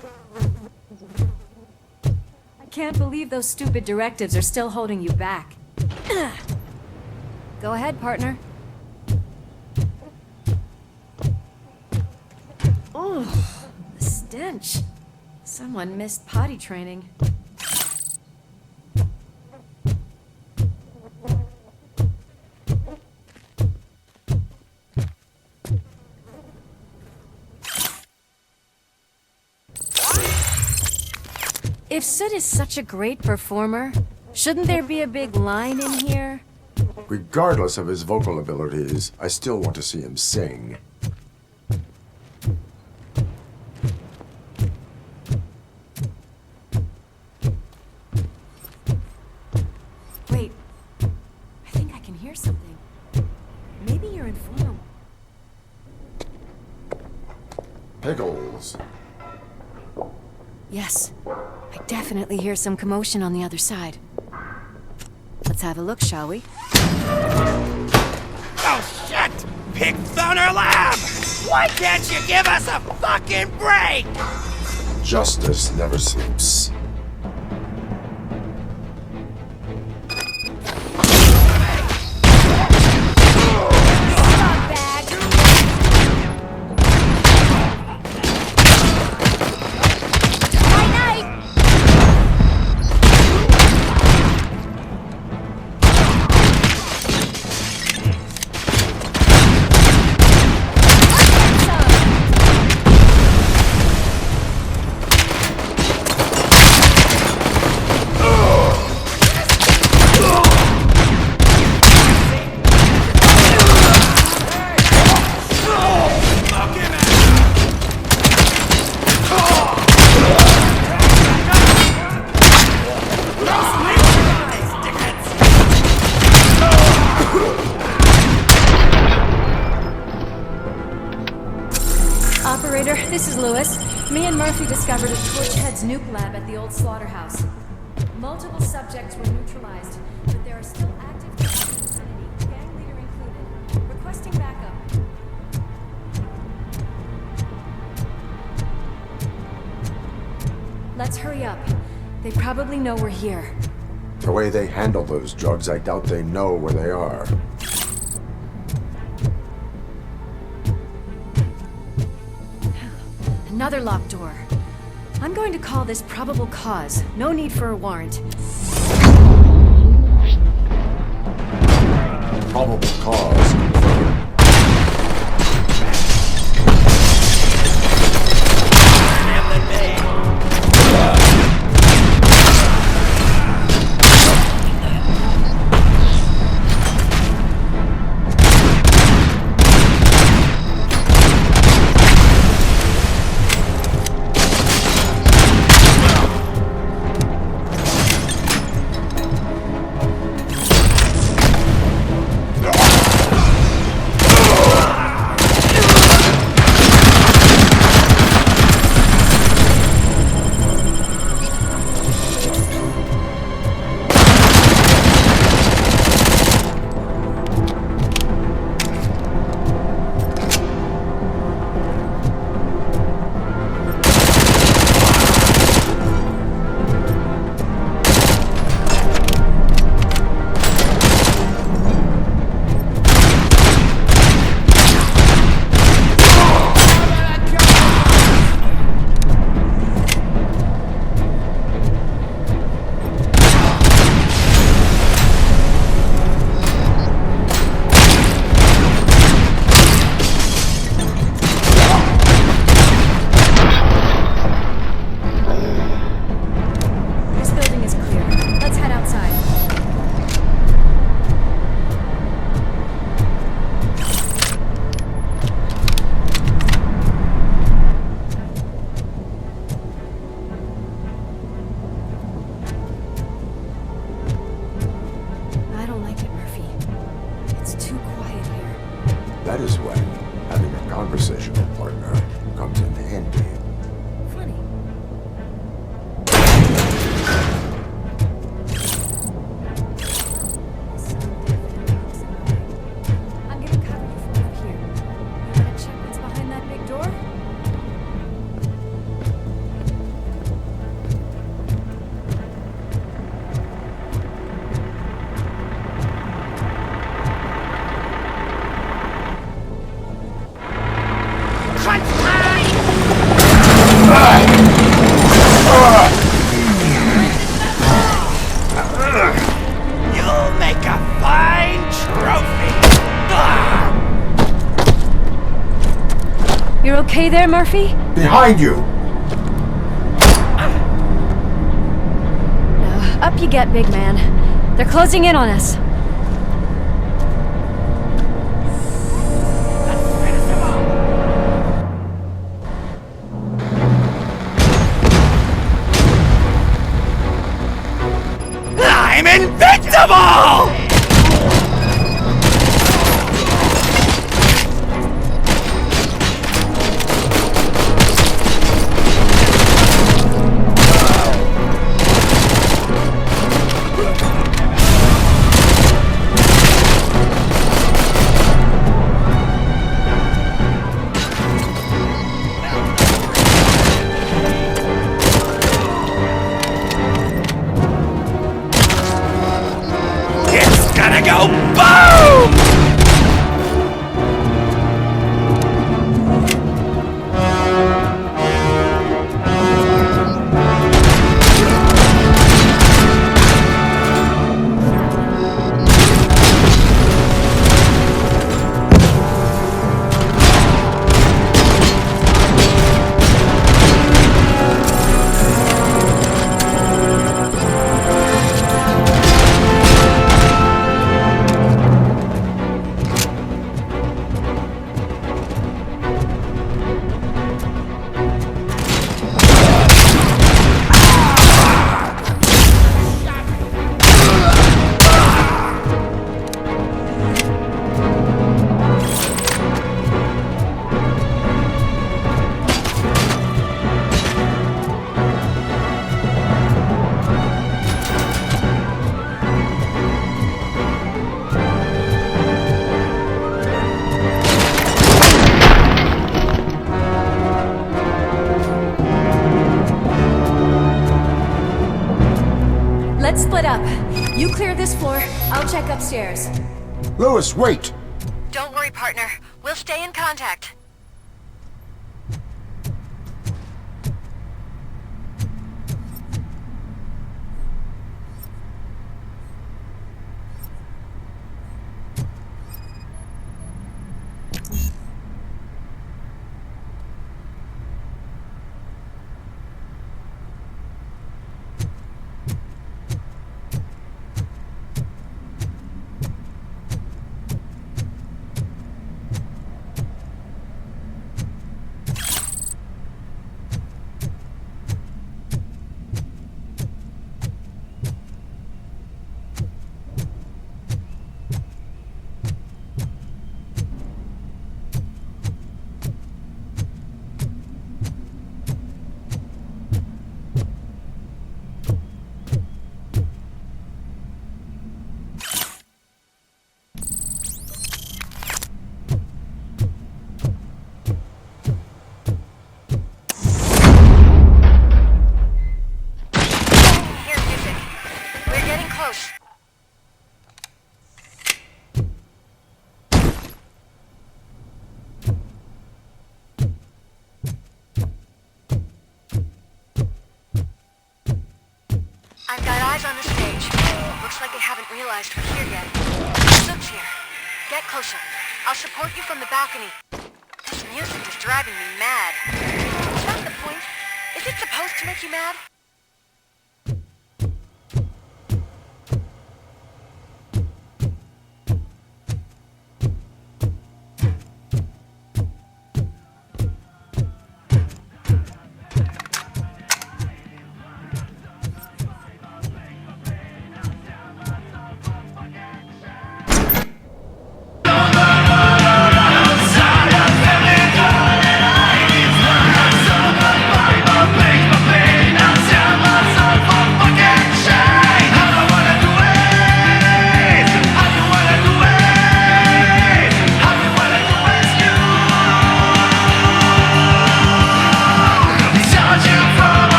I can't believe those stupid directives are still holding you back. Go ahead, partner. Oh, the stench. Someone missed potty training. If Soot is such a great performer, shouldn't there be a big line in here? Regardless of his vocal abilities, I still want to see him sing. Wait, I think I can hear something. Maybe your informant. Pickles. Yes, I definitely hear some commotion on the other side. Let's have a look, shall we? Oh, shit! Pigs on our lab! Why can't you give us a fucking break? Justice never sleeps. Operator, this is Lewis. Me and Murphy discovered a Torchhead's nuke lab at the old slaughterhouse. Multiple subjects were neutralized, but there are still active cases of insanity, gang leader included. Requesting backup. Let's hurry up. They probably know we're here. The way they handle those drugs, I doubt they know where they are. Another locked door. I'm going to call this probable cause. No need for a warrant. Probable cause. you there, Murphy? Behind you! Up you get, big man. They're closing in on us. I'm invincible! Go boom! Let's split up. You clear this floor, I'll check upstairs. Lewis, wait! Don't worry, partner. We'll stay in contact. I've got eyes on the stage. Looks like they haven't realized we're here yet. Soot's here. Get closer. I'll support you from the balcony. This music is driving me mad. Is that the point? Is it supposed to make you mad?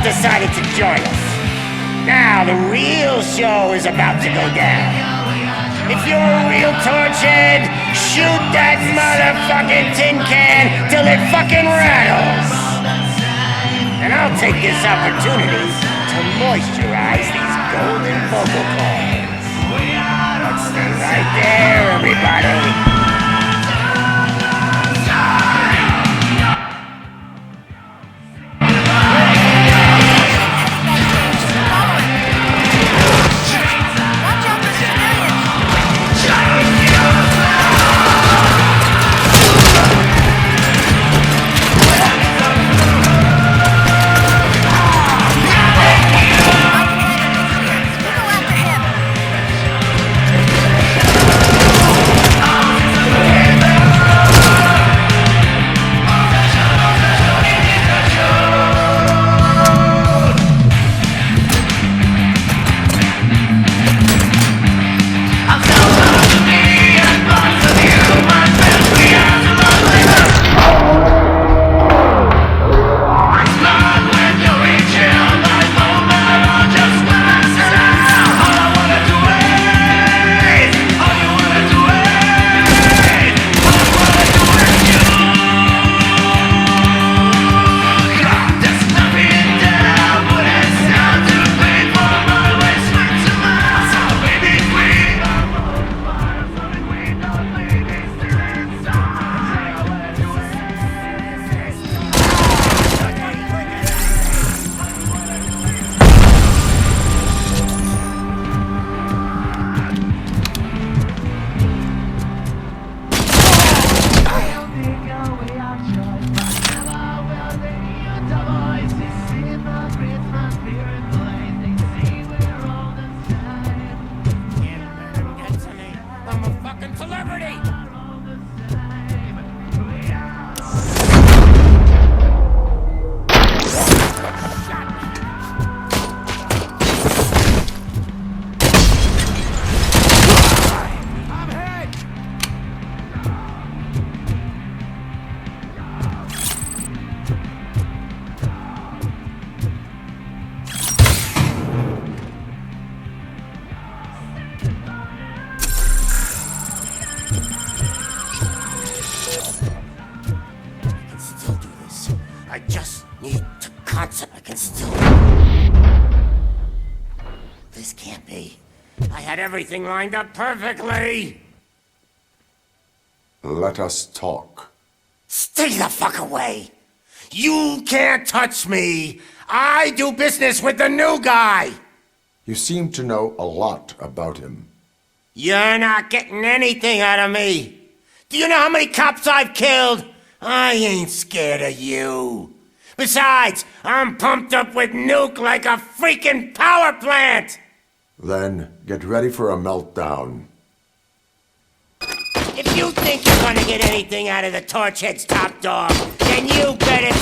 Decided to join us. Now the real show is about to go down. If you're a real torchhead, shoot that motherfucking tin can till it fucking rattles. And I'll take this opportunity to moisturize these golden vocal cords. Let's stay right there, everybody. Everything lined up perfectly. Let us talk. Stay the fuck away. You can't touch me. I do business with the new guy. You seem to know a lot about him. You're not getting anything out of me. Do you know how many cops I've killed? I ain't scared of you. Besides, I'm pumped up with nuke like a freaking power plant. Then get ready for a meltdown. If you think you're gonna get anything out of the Torchhead's top dog, then you better...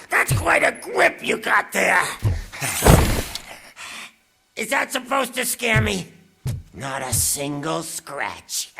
That's quite a grip you got there. Is that supposed to scare me? Not a single scratch.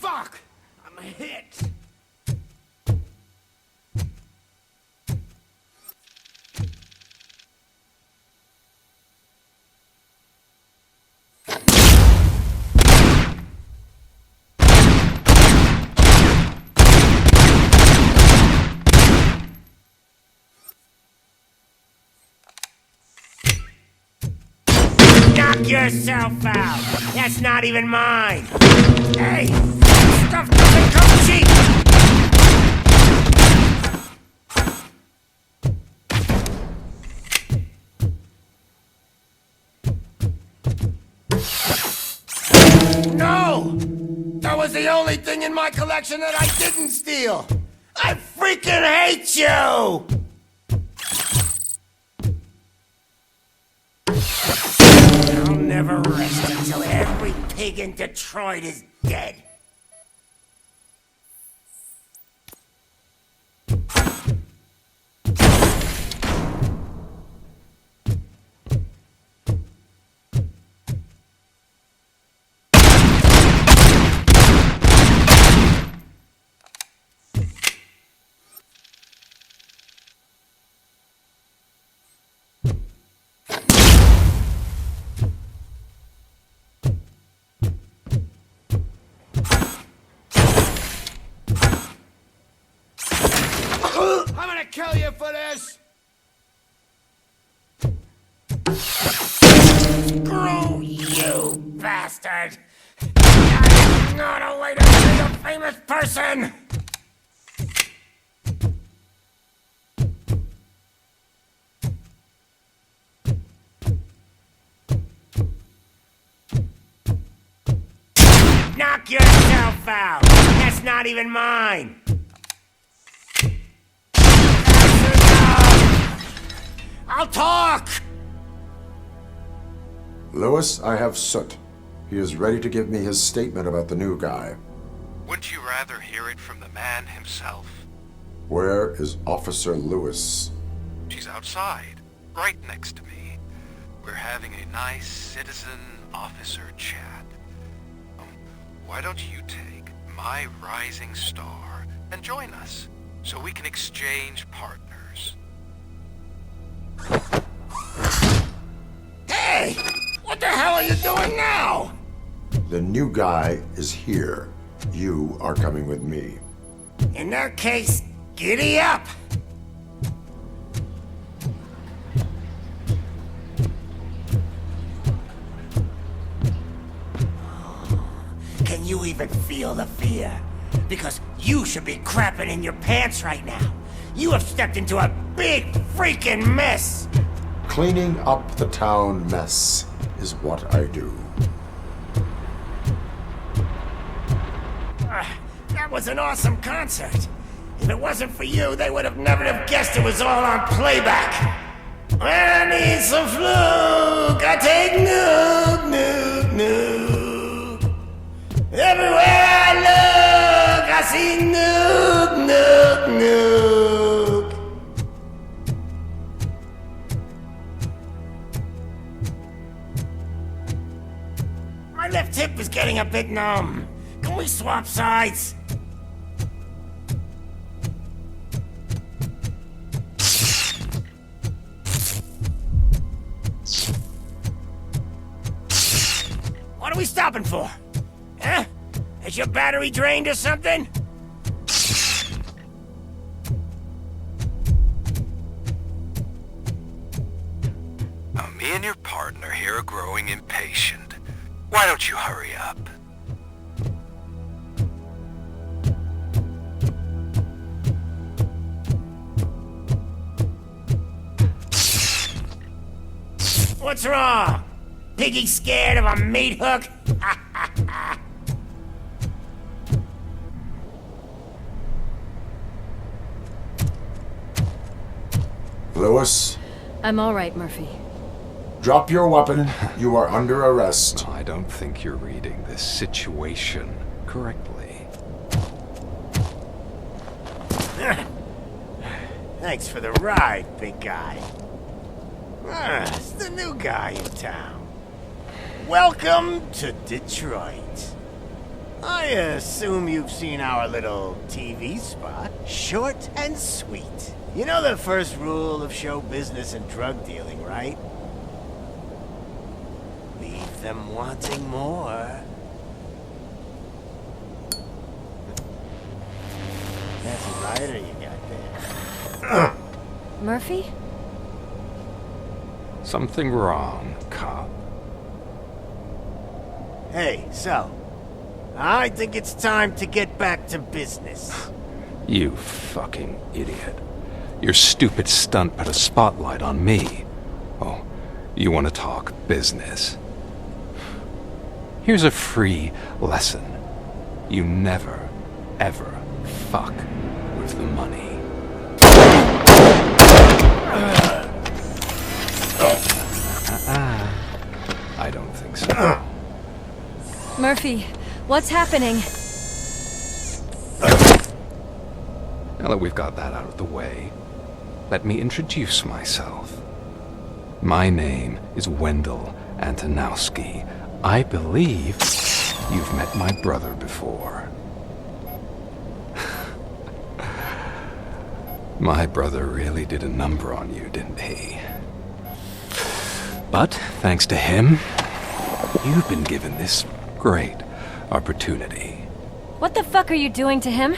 Fuck! I'm a hit! Knock yourself out! That's not even mine! Hey! Stuff doesn't come cheap! No! That was the only thing in my collection that I didn't steal! I freaking hate you! I'll never rest until every pig in Detroit is dead. I'm gonna kill you for this! Screw you, bastard! That's not a way to be a famous person! Knock yourself out! That's not even mine! I'll talk! Lewis, I have Soot. He is ready to give me his statement about the new guy. Wouldn't you rather hear it from the man himself? Where is Officer Lewis? She's outside, right next to me. We're having a nice citizen-officer chat. Why don't you take my rising star and join us, so we can exchange partners? Hey! What the hell are you doing now? The new guy is here. You are coming with me. In that case, giddy up! Can you even feel the fear? Because you should be crapping in your pants right now. You have stepped into a big freaking mess! Cleaning up the town mess is what I do. That was an awesome concert. If it wasn't for you, they would have never have guessed it was all on playback. I need some fluke. I take nuke, nuke, nuke. Everywhere I look, I see nuke, nuke, nuke. My left hip is getting a bit numb. Can we swap sides? What are we stopping for? Huh? Is your battery drained or something? Now, me and your partner here are growing impatient. Why don't you hurry up? What's wrong? Piggy scared of a meat hook? Lewis, I'm all right, Murphy. drop your weapon. You are under arrest. I don't think you're reading this situation correctly. Thanks for the ride, big guy. It's the new guy in town. Welcome to Detroit. I assume you've seen our little TV spot. Short and sweet. You know the first rule of show business and drug dealing, right? Leave them wanting more. That's a rider you got there. Murphy? Something wrong, cop. Hey, so, I think it's time to get back to business. You fucking idiot. Your stupid stunt put a spotlight on me. Oh, you want to talk business? Here's a free lesson. You never, ever fuck with have the money. I don't think so. Murphy, what's happening? Now that we've got that out of the way, let me introduce myself. My name is Wendell Antonowski. I believe you've met my brother before. My brother really did a number on you, didn't he? But thanks to him, you've been given this great opportunity. What the fuck are you doing to him?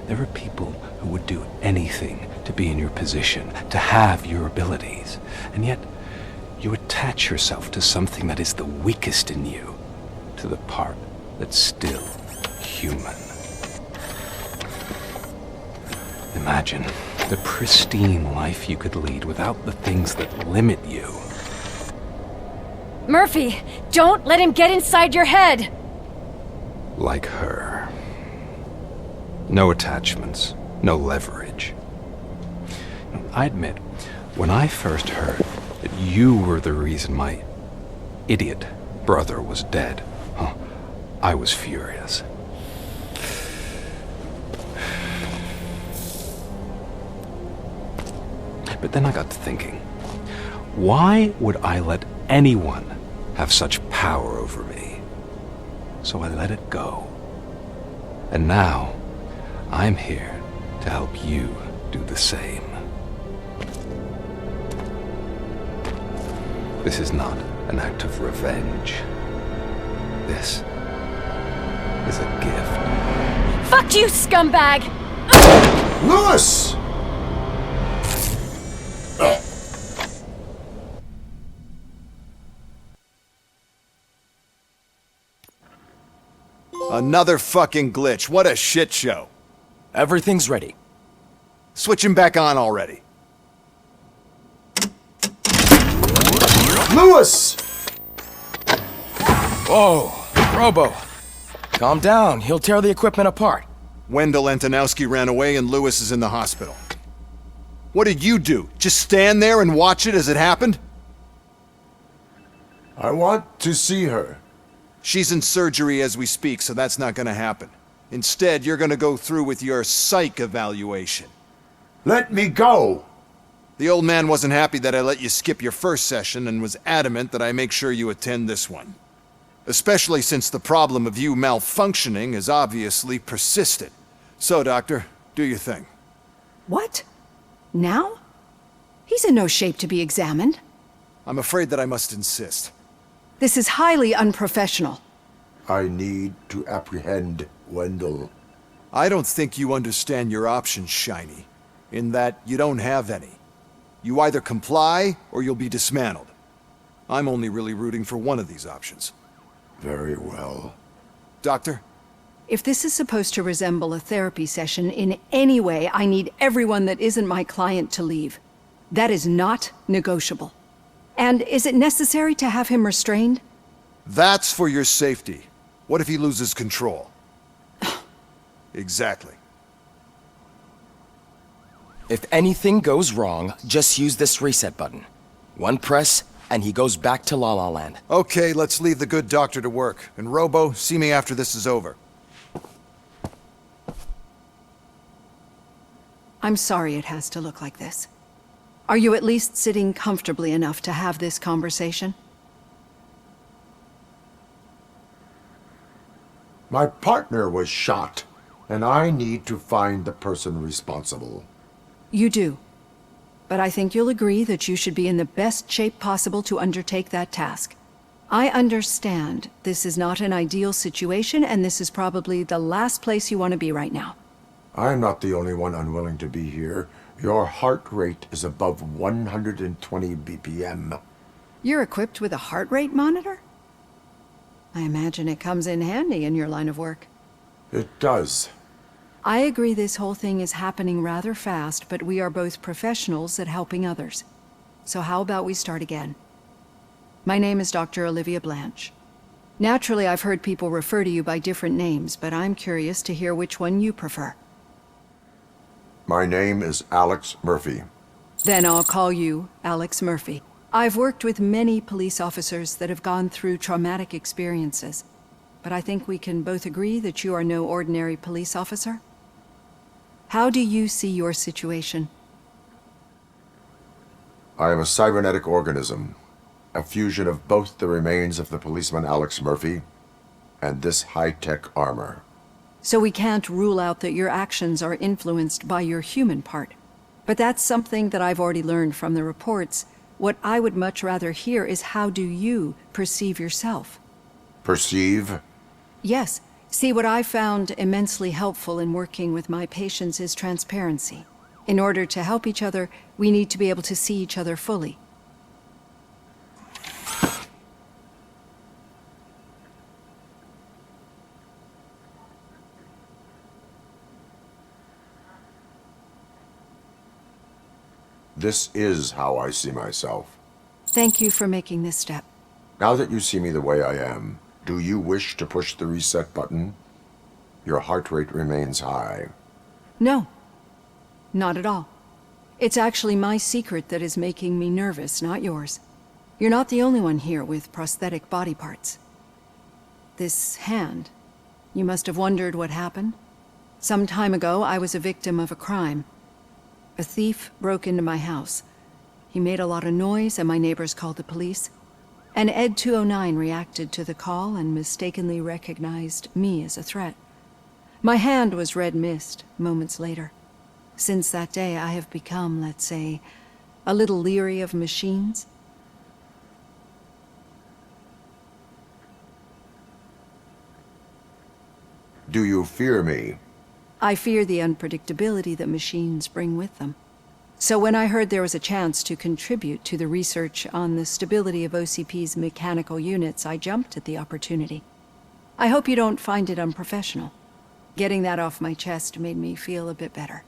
There are people who would do anything to be in your position, to have your abilities, and yet you attach yourself to something that is the weakest in you, to the part that's still human. Imagine the pristine life you could lead without the things that limit you. Murphy, don't let him get inside your head! Like her. No attachments, no leverage. I admit, when I first heard that you were the reason my idiot brother was dead, I was furious. But then I got to thinking, why would I let anyone have such power over me? So I let it go. And now, I'm here to help you do the same. This is not an act of revenge. This is a gift. Fuck you, scumbag! Lewis! Another fucking glitch. What a shit show. Everything's ready. Switch him back on already. Lewis! Whoa, Robo. Calm down. He'll tear the equipment apart. Wendell Antonowski ran away and Lewis is in the hospital. What did you do? Just stand there and watch it as it happened? I want to see her. She's in surgery as we speak, so that's not gonna happen. Instead, you're gonna go through with your psych evaluation. Let me go! The old man wasn't happy that I let you skip your first session and was adamant that I make sure you attend this one. Especially since the problem of you malfunctioning is obviously persistent. So, Doctor, do your thing. What? Now? He's in no shape to be examined. I'm afraid that I must insist. This is highly unprofessional. I need to apprehend Wendell. I don't think you understand your options, Shiny. In that you don't have any. You either comply, or you'll be dismantled. I'm only really rooting for one of these options. Very well. Doctor? If this is supposed to resemble a therapy session in any way, I need everyone that isn't my client to leave. That is not negotiable. And is it necessary to have him restrained? That's for your safety. What if he loses control? Exactly. If anything goes wrong, just use this reset button. One press, and he goes back to La La Land. Okay, let's leave the good doctor to work. And Robo, see me after this is over. I'm sorry it has to look like this. Are you at least sitting comfortably enough to have this conversation? My partner was shot, and I need to find the person responsible. You do. But I think you'll agree that you should be in the best shape possible to undertake that task. I understand this is not an ideal situation, and this is probably the last place you want to be right now. I'm not the only one unwilling to be here. Your heart rate is above 120 BPM. You're equipped with a heart rate monitor? I imagine it comes in handy in your line of work. It does. I agree this whole thing is happening rather fast, but we are both professionals at helping others. So how about we start again? My name is Dr. Olivia Blanche. Naturally, I've heard people refer to you by different names, but I'm curious to hear which one you prefer. My name is Alex Murphy. Then I'll call you Alex Murphy. I've worked with many police officers that have gone through traumatic experiences, but I think we can both agree that you are no ordinary police officer? How do you see your situation? I am a cybernetic organism, a fusion of both the remains of the policeman Alex Murphy and this high-tech armor. So we can't rule out that your actions are influenced by your human part. But that's something that I've already learned from the reports. What I would much rather hear is how do you perceive yourself? Perceive? Yes. See, what I found immensely helpful in working with my patients is transparency. In order to help each other, we need to be able to see each other fully. This is how I see myself. Thank you for making this step. Now that you see me the way I am, do you wish to push the reset button? Your heart rate remains high. No. Not at all. It's actually my secret that is making me nervous, not yours. You're not the only one here with prosthetic body parts. This hand, you must have wondered what happened. Some time ago, I was a victim of a crime. A thief broke into my house. He made a lot of noise and my neighbors called the police. And Ed 209 reacted to the call and mistakenly recognized me as a threat. My hand was red mist moments later. Since that day, I have become, let's say, a little leery of machines. Do you fear me? I fear the unpredictability that machines bring with them. So when I heard there was a chance to contribute to the research on the stability of OCP's mechanical units, I jumped at the opportunity. I hope you don't find it unprofessional. Getting that off my chest made me feel a bit better.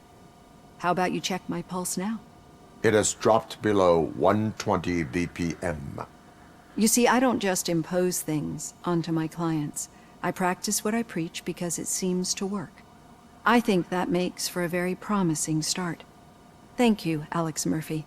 How about you check my pulse now? It has dropped below 120 BPM. You see, I don't just impose things onto my clients. I practice what I preach because it seems to work. I think that makes for a very promising start. Thank you, Alex Murphy.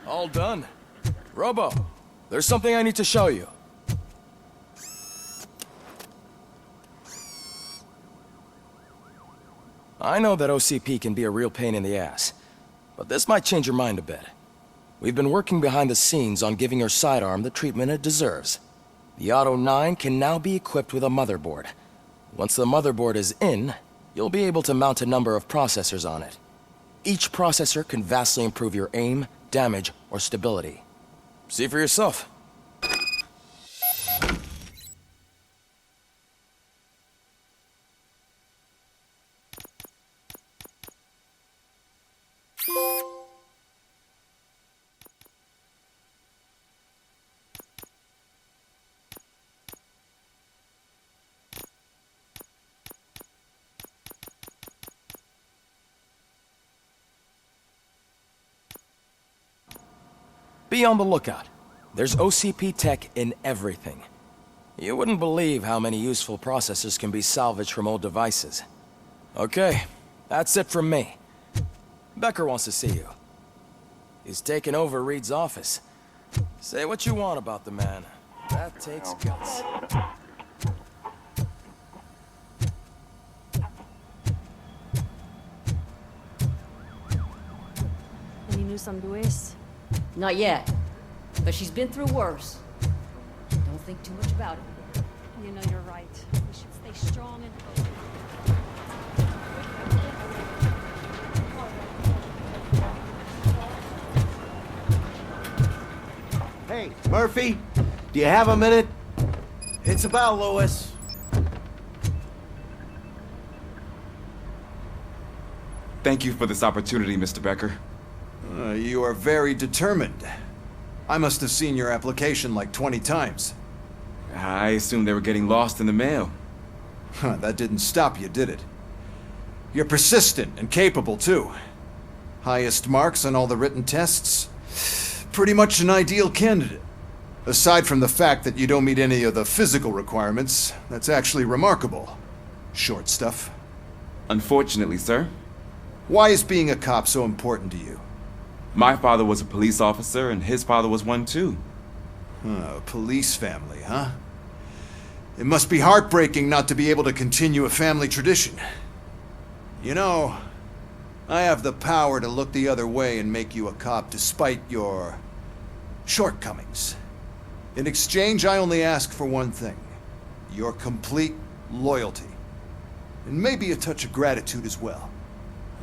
All done. Robo, there's something I need to show you. I know that OCP can be a real pain in the ass, but this might change your mind a bit. We've been working behind the scenes on giving your sidearm the treatment it deserves. The Auto 9 can now be equipped with a motherboard. Once the motherboard is in, you'll be able to mount a number of processors on it. Each processor can vastly improve your aim, damage, or stability. See for yourself. Be on the lookout. There's OCP tech in everything. You wouldn't believe how many useful processors can be salvaged from old devices. Okay, that's it from me. Becker wants to see you. He's taken over Reed's office. Say what you want about the man. That takes guts. Any news on Luis? Not yet. But she's been through worse. Don't think too much about it. You know you're right. We should stay strong and focused. Hey, Murphy, do you have a minute? It's about Louis. Thank you for this opportunity, Mr. Becker. You are very determined. I must have seen your application like 20 times. I assumed they were getting lost in the mail. That didn't stop you, did it? You're persistent and capable, too. Highest marks on all the written tests. Pretty much an ideal candidate. Aside from the fact that you don't meet any of the physical requirements, that's actually remarkable. Short stuff. Unfortunately, sir. Why is being a cop so important to you? My father was a police officer, and his father was one too. A police family, huh? It must be heartbreaking not to be able to continue a family tradition. You know, I have the power to look the other way and make you a cop despite your shortcomings. In exchange, I only ask for one thing. Your complete loyalty. And maybe a touch of gratitude as well.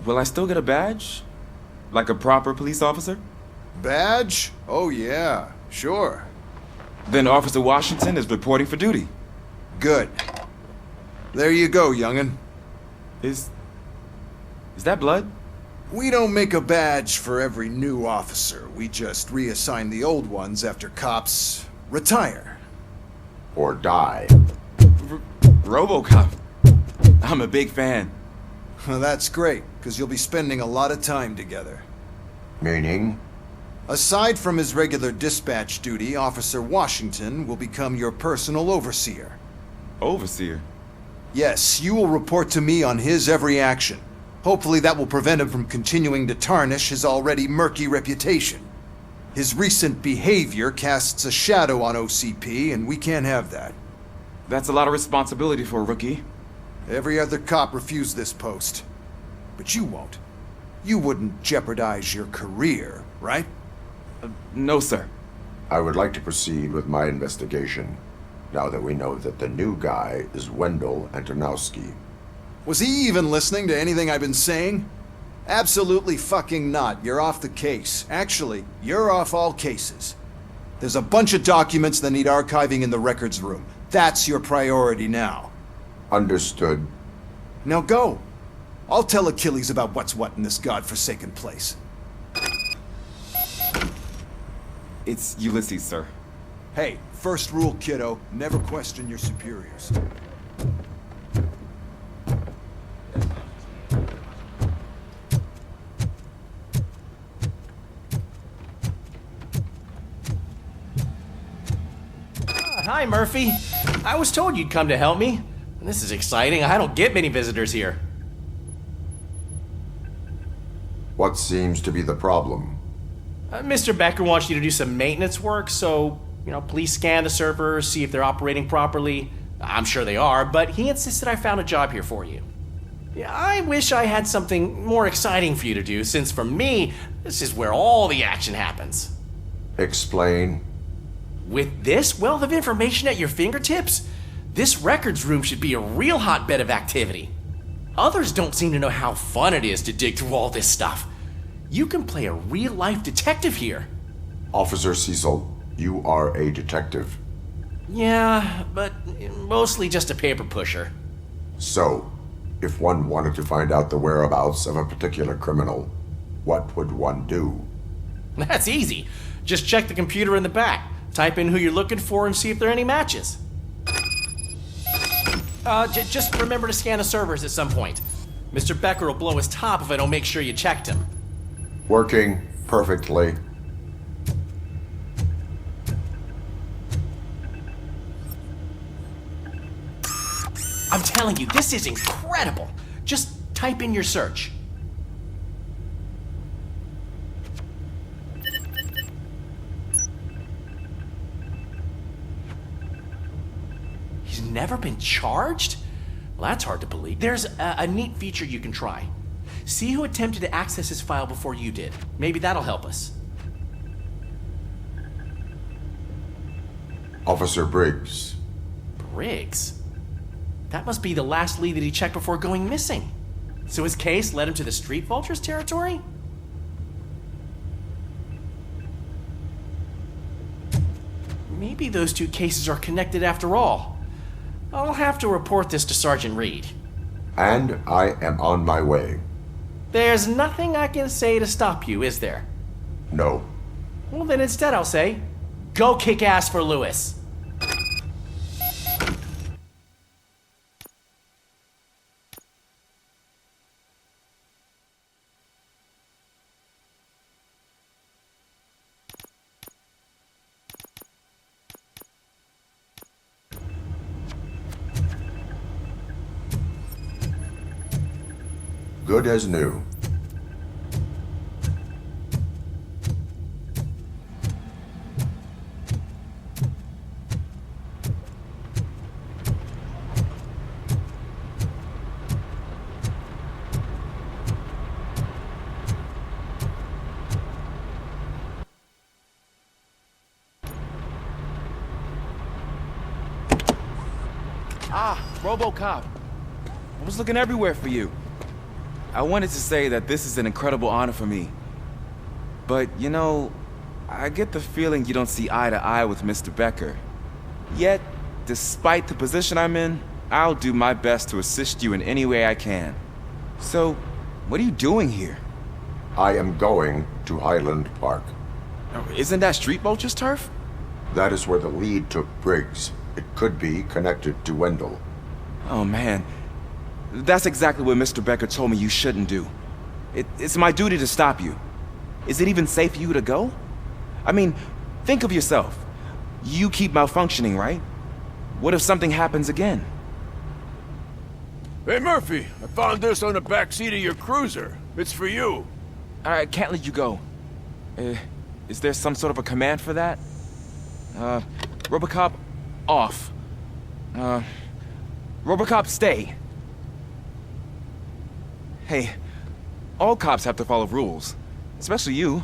Will I still get a badge? Like a proper police officer? Badge? Oh yeah, sure. Then Officer Washington is reporting for duty. Good. There you go, young'un. Is that blood? We don't make a badge for every new officer. We just reassign the old ones after cops retire. Or die. RoboCop. I'm a big fan. That's great, because you'll be spending a lot of time together. Meaning? Aside from his regular dispatch duty, Officer Washington will become your personal overseer. Overseer? Yes, you will report to me on his every action. Hopefully that will prevent him from continuing to tarnish his already murky reputation. His recent behavior casts a shadow on OCP, and we can't have that. That's a lot of responsibility for a rookie. Every other cop refused this post. But you won't. You wouldn't jeopardize your career, right? No, sir. I would like to proceed with my investigation, now that we know that the new guy is Wendell Antonowski. Was he even listening to anything I've been saying? Absolutely fucking not. You're off the case. Actually, you're off all cases. There's a bunch of documents that need archiving in the records room. That's your priority now. Understood. Now go. I'll tell Achilles about what's what in this godforsaken place. It's Ulysses, sir. Hey, first rule, kiddo. Never question your superiors. Hi, Murphy. I was told you'd come to help me. This is exciting. I don't get many visitors here. What seems to be the problem? Mr. Becker wants you to do some maintenance work, so, please scan the servers, see if they're operating properly. I'm sure they are, but he insisted I found a job here for you. Yeah, I wish I had something more exciting for you to do, since for me, this is where all the action happens. Explain. With this wealth of information at your fingertips, this records room should be a real hotbed of activity. Others don't seem to know how fun it is to dig through all this stuff. You can play a real-life detective here. Officer Cecil, you are a detective. Yeah, but mostly just a paper pusher. So, if one wanted to find out the whereabouts of a particular criminal, what would one do? That's easy. Just check the computer in the back. Type in who you're looking for and see if there are any matches. Just remember to scan the servers at some point. Mr. Becker will blow his top if I don't make sure you checked him. Working perfectly. I'm telling you, this is incredible. Just type in your search. He's never been charged? Well, that's hard to believe. There's a neat feature you can try. See who attempted to access his file before you did. Maybe that'll help us. Officer Briggs. Briggs? That must be the last lead that he checked before going missing. So his case led him to the street vultures territory? Maybe those two cases are connected after all. I'll have to report this to Sergeant Reed. And I am on my way. There's nothing I can say to stop you, is there? No. Well, then instead I'll say, go kick ass for Lewis. Good as new. Ah, RoboCop. I was looking everywhere for you. I wanted to say that this is an incredible honor for me. But, you know, I get the feeling you don't see eye to eye with Mr. Becker. Yet, despite the position I'm in, I'll do my best to assist you in any way I can. So, what are you doing here? I am going to Highland Park. Isn't that Street Vulture's turf? That is where the lead took Briggs. It could be connected to Wendell. Oh, man. That's exactly what Mr. Becker told me you shouldn't do. It's my duty to stop you. Is it even safe for you to go? I mean, think of yourself. You keep malfunctioning, right? What if something happens again? Hey, Murphy, I found this on the back seat of your cruiser. It's for you. I can't let you go. Is there some sort of a command for that? RoboCop, off. RoboCop, stay. Hey, all cops have to follow rules. Especially you.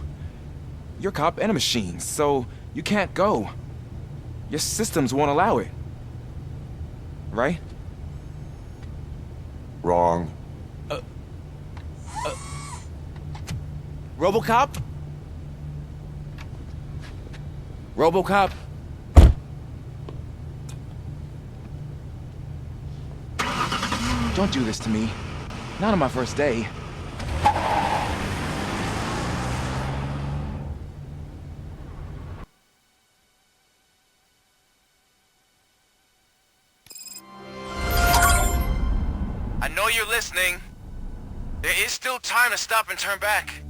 You're a cop and a machine, so you can't go. Your systems won't allow it. Right? Wrong. RoboCop? RoboCop? Don't do this to me. Not on my first day. I know you're listening. There is still time to stop and turn back.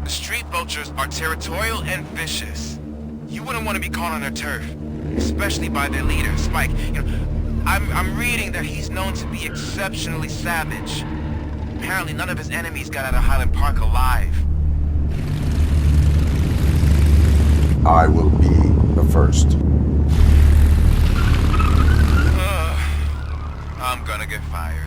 The street vultures are territorial and vicious. You wouldn't want to be caught on their turf, especially by their leader, Spike. You know, I'm reading that he's known to be exceptionally savage. Apparently none of his enemies got out of Highland Park alive. I will be the first. I'm gonna get fired.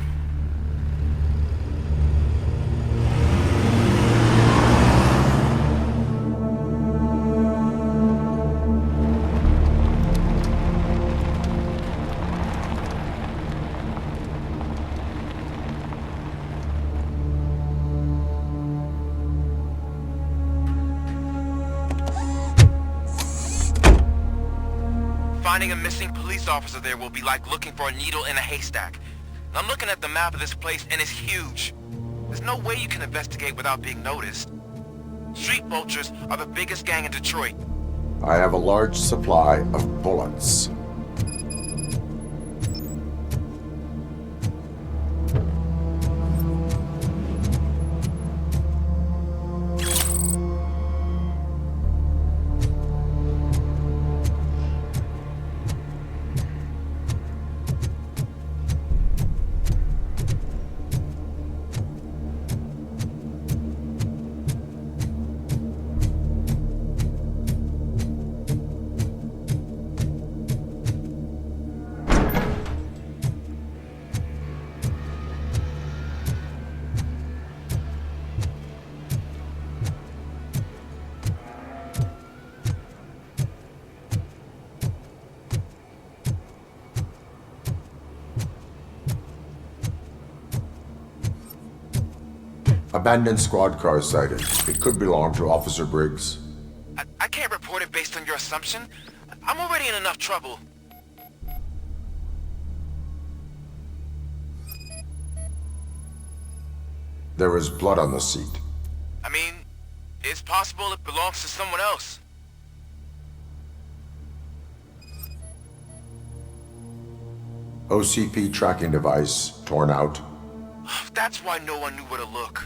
Finding a missing police officer there will be like looking for a needle in a haystack. I'm looking at the map of this place and it's huge. There's no way you can investigate without being noticed. Street vultures are the biggest gang in Detroit. I have a large supply of bullets. Abandoned squad car sighted. It could belong to Officer Briggs. I can't report it based on your assumption. I'm already in enough trouble. There is blood on the seat. I mean, it's possible it belongs to someone else. OCP tracking device torn out. That's why no one knew where to look.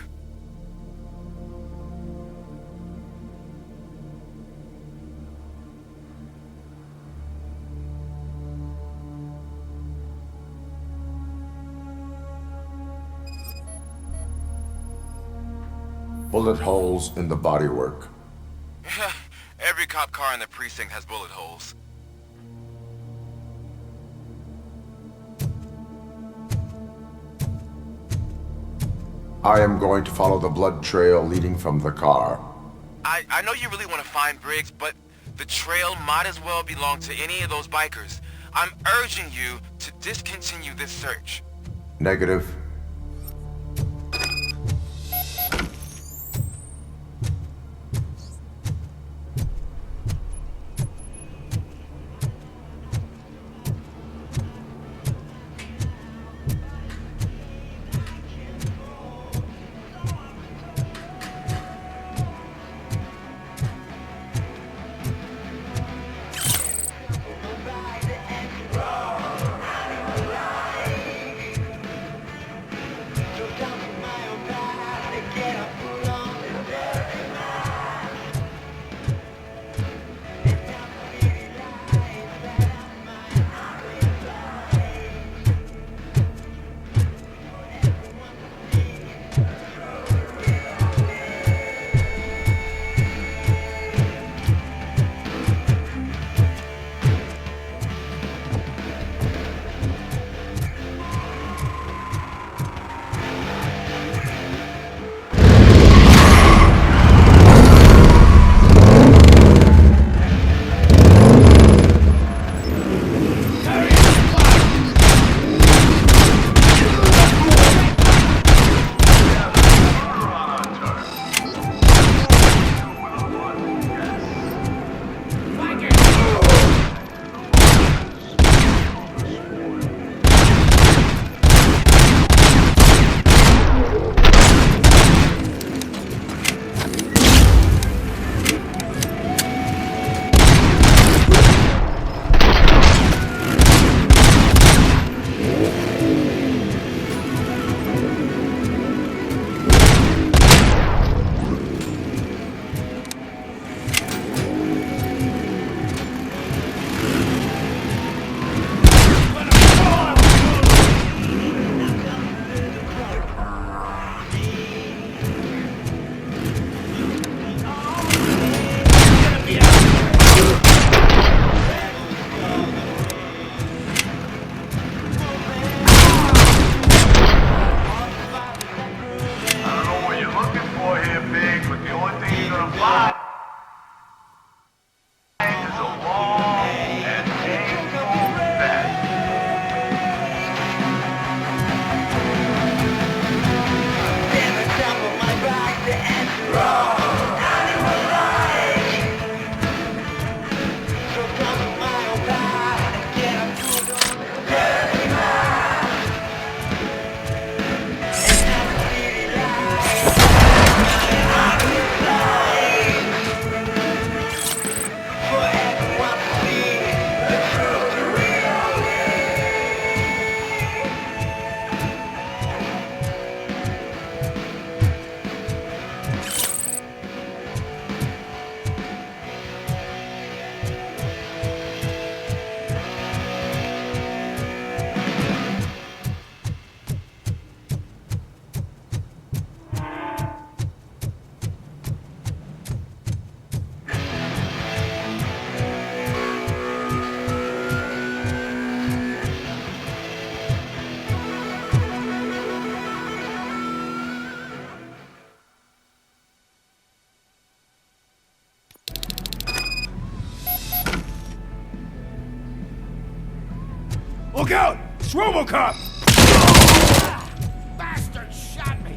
Bullet holes in the bodywork. Every cop car in the precinct has bullet holes. I am going to follow the blood trail leading from the car. I know you really want to find Briggs, but the trail might as well belong to any of those bikers. I'm urging you to discontinue this search. Negative. Look out! It's RoboCop! Bastard shot me!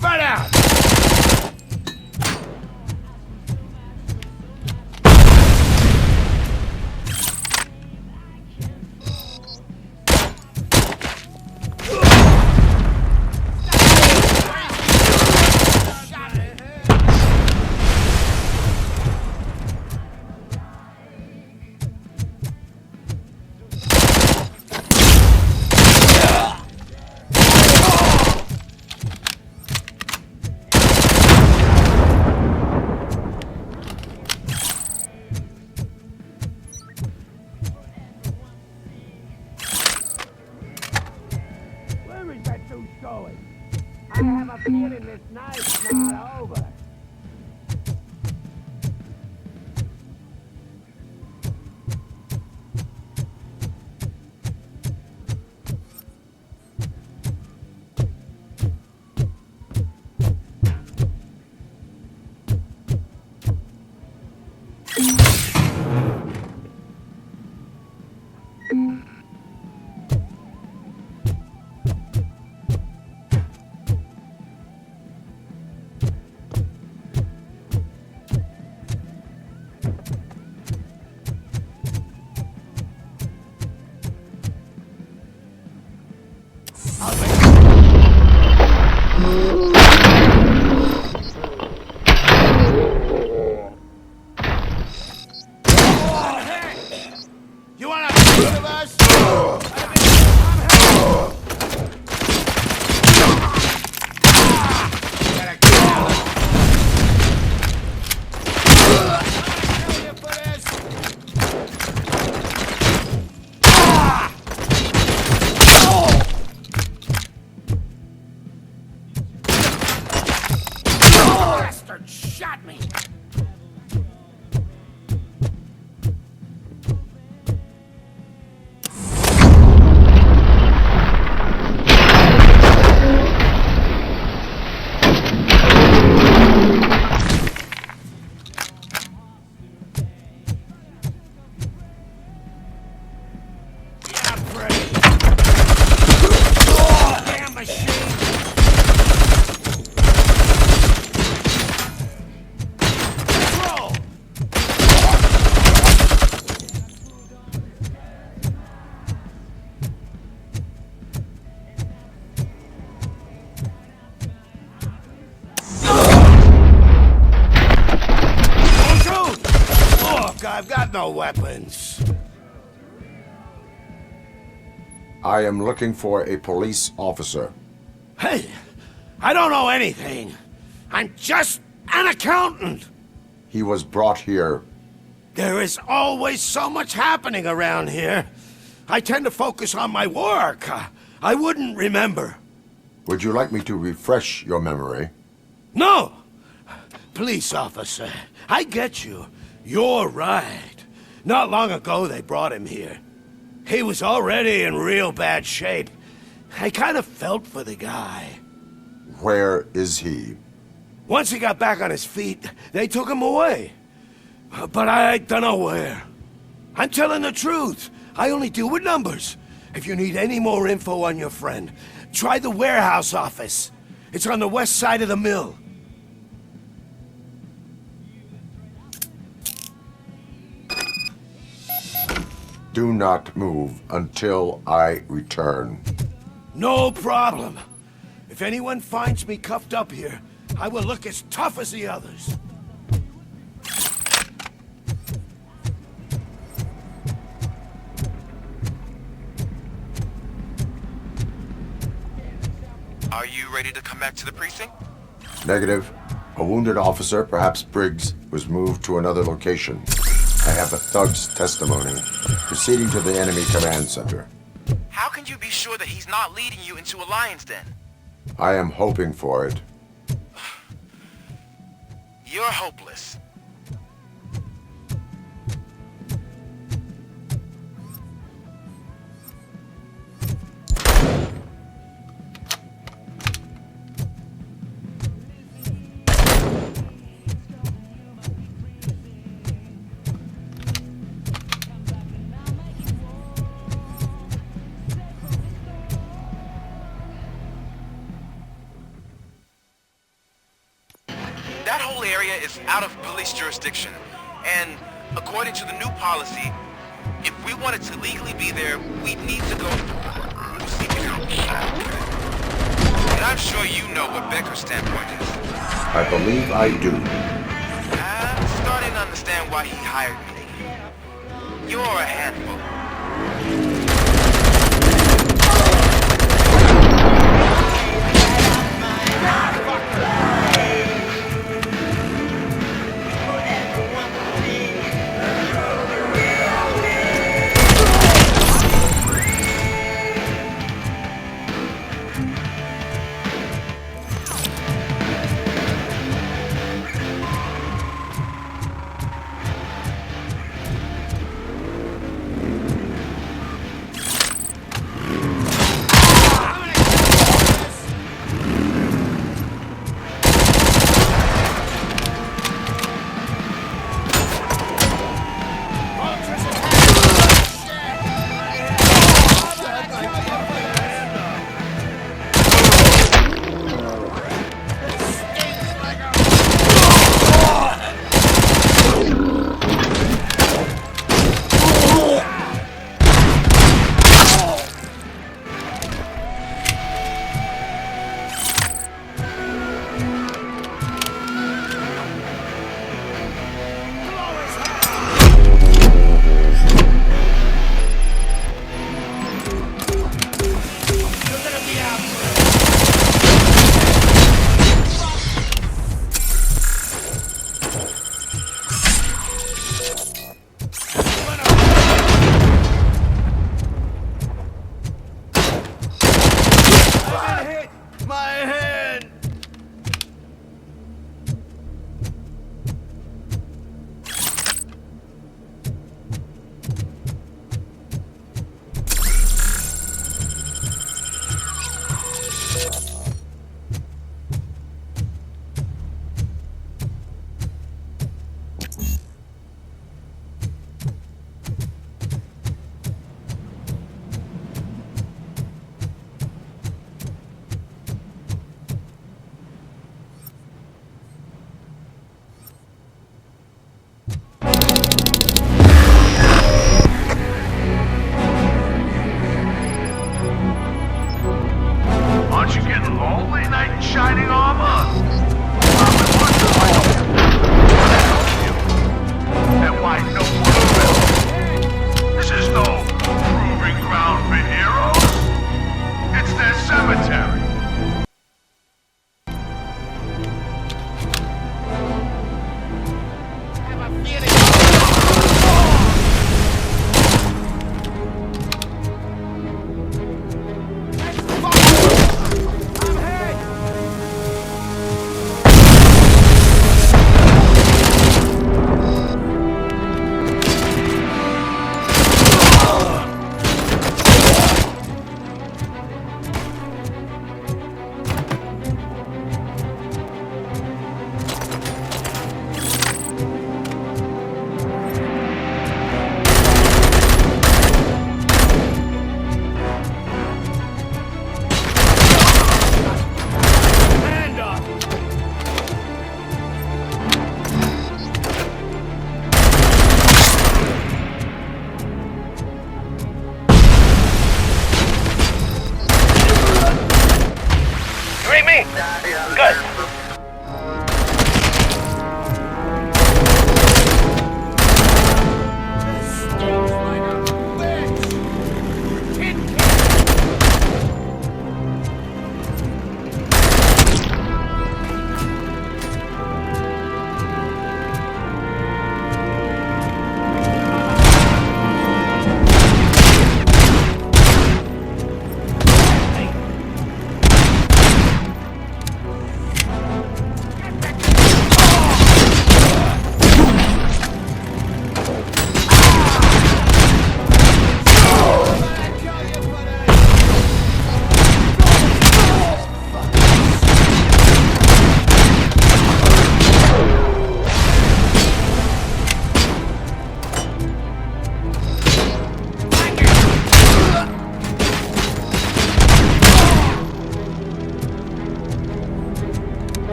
Spread out! I have a feeling this night's not over. You wanna shoot of us? Bastard shot me! I've got no weapons. I am looking for a police officer. Hey, I don't know anything. I'm just an accountant. He was brought here. There is always so much happening around here. I tend to focus on my work. I wouldn't remember. Would you like me to refresh your memory? No! Police officer, I get you. You're right. Not long ago they brought him here. He was already in real bad shape. I kind of felt for the guy. Where is he? Once he got back on his feet, they took him away. But I don't know where. I'm telling the truth. I only deal with numbers. If you need any more info on your friend, try the warehouse office. It's on the west side of the mill. Do not move until I return. No problem. If anyone finds me cuffed up here, I will look as tough as the others. Are you ready to come back to the precinct? Negative. A wounded officer, perhaps Briggs, was moved to another location. I have the thug's testimony. Proceeding to the enemy command center. How can you be sure that he's not leading you into a lion's den? I am hoping for it. You're hopeless. That whole area is out of police jurisdiction, and according to the new policy, if we wanted to legally be there, we'd need to go... And I'm sure you know what Becker's standpoint is. I believe I do. I'm starting to understand why he hired me. You're a handful.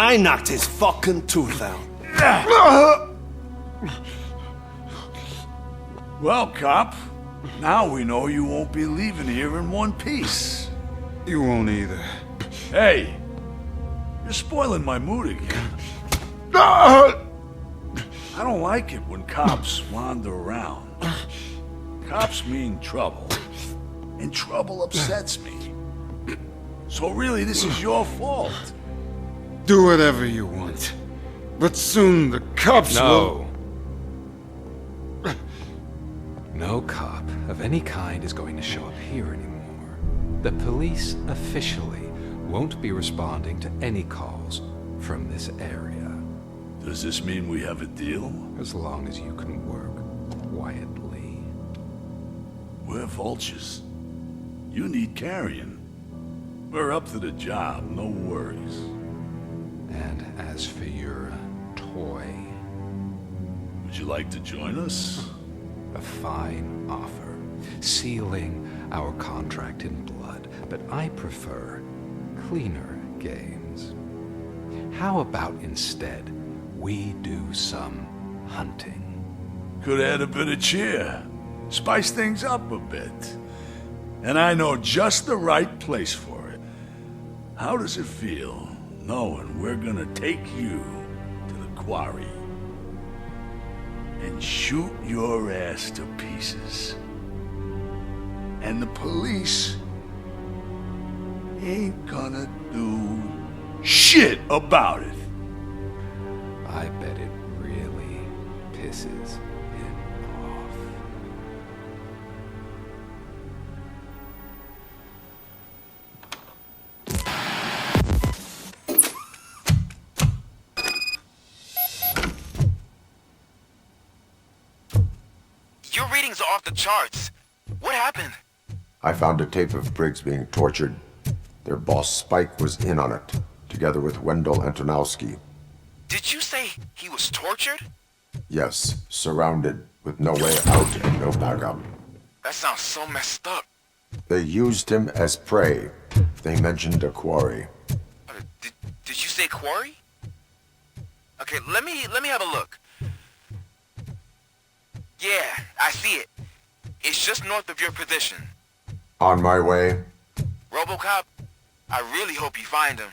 I knocked his fucking tooth out. Well, cop, now we know you won't be leaving here in one piece. You won't either. Hey, you're spoiling my mood again. I don't like it when cops wander around. Cops mean trouble, and trouble upsets me. So really, this is your fault. Do whatever you want. But soon the cops will... No cop of any kind is going to show up here anymore. The police officially won't be responding to any calls from this area. Does this mean we have a deal? As long as you can work quietly. We're vultures. You need carrying. We're up to the job, no worries. And as for your toy... Would you like to join us? A fine offer, sealing our contract in blood, but I prefer cleaner games. How about instead we do some hunting? Could add a bit of cheer, spice things up a bit. And I know just the right place for it. How does it feel knowing we're gonna take you to the quarry and shoot your ass to pieces? And the police ain't gonna do shit about it. I bet it really pisses him off. Your readings are off the charts. What happened? I found a tape of Briggs being tortured. Their boss Spike was in on it, together with Wendell Antonowski. Did you say he was tortured? Yes, surrounded, with no way out and no backup. That sounds so messed up. They used him as prey. They mentioned a quarry. Did you say quarry? Okay, let me have a look. Yeah, I see it. It's just north of your position. On my way. RoboCop, I really hope you find him.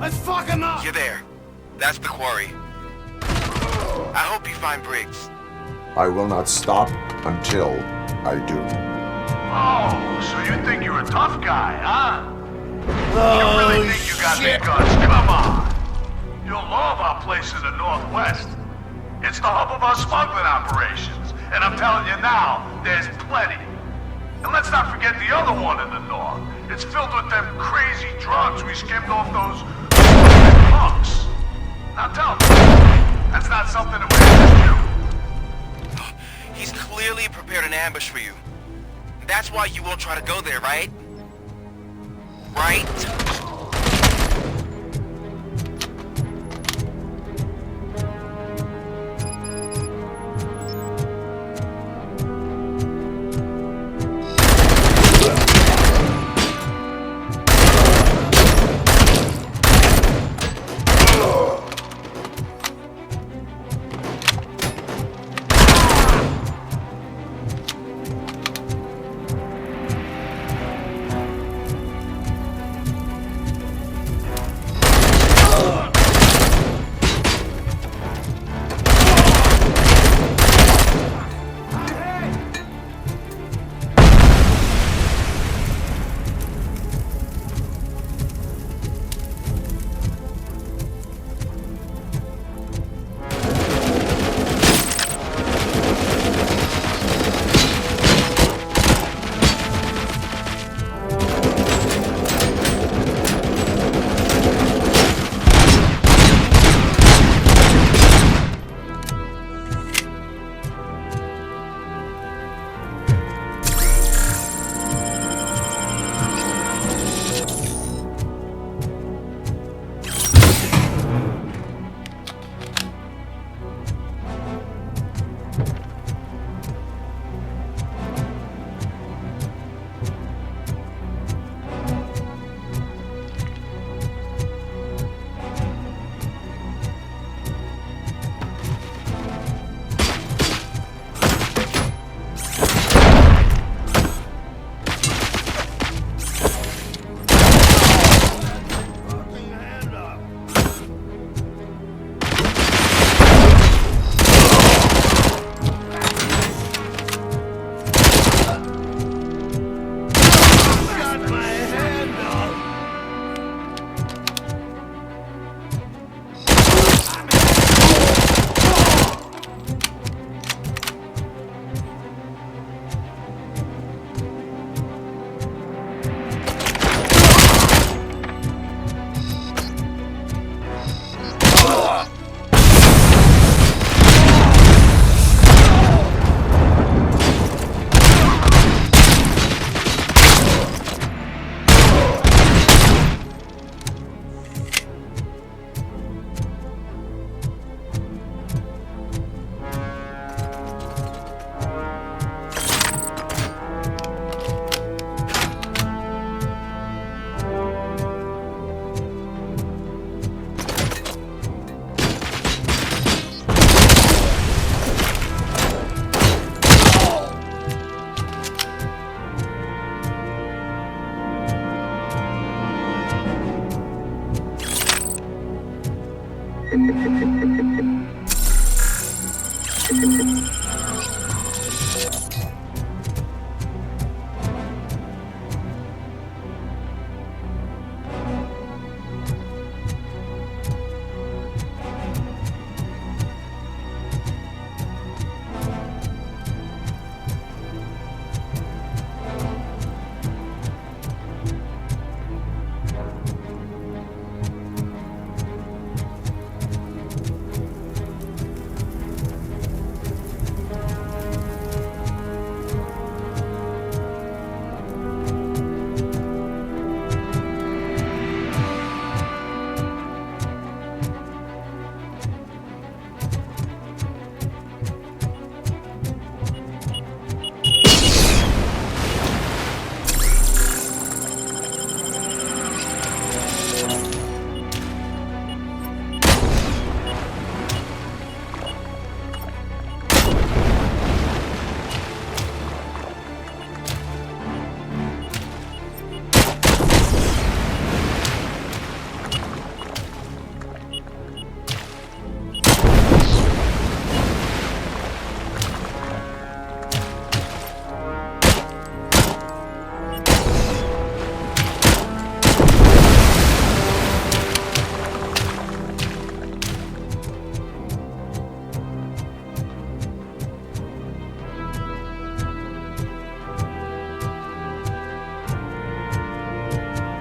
Let's fuck him up! You're there. That's the quarry. I hope you find Briggs. I will not stop until I do. Oh, so you think you're a tough guy, huh? Oh, you really think you got shit. big guns? Come on! You'll love our place in the Northwest. It's the hub of our smuggling operations. And I'm telling you now, there's plenty. And let's not forget the other one in the north. It's filled with them crazy drugs we skimmed off those punks. Now tell me, that's not something that we have to do. He's clearly prepared an ambush for you. That's why you won't try to go there, right? Right?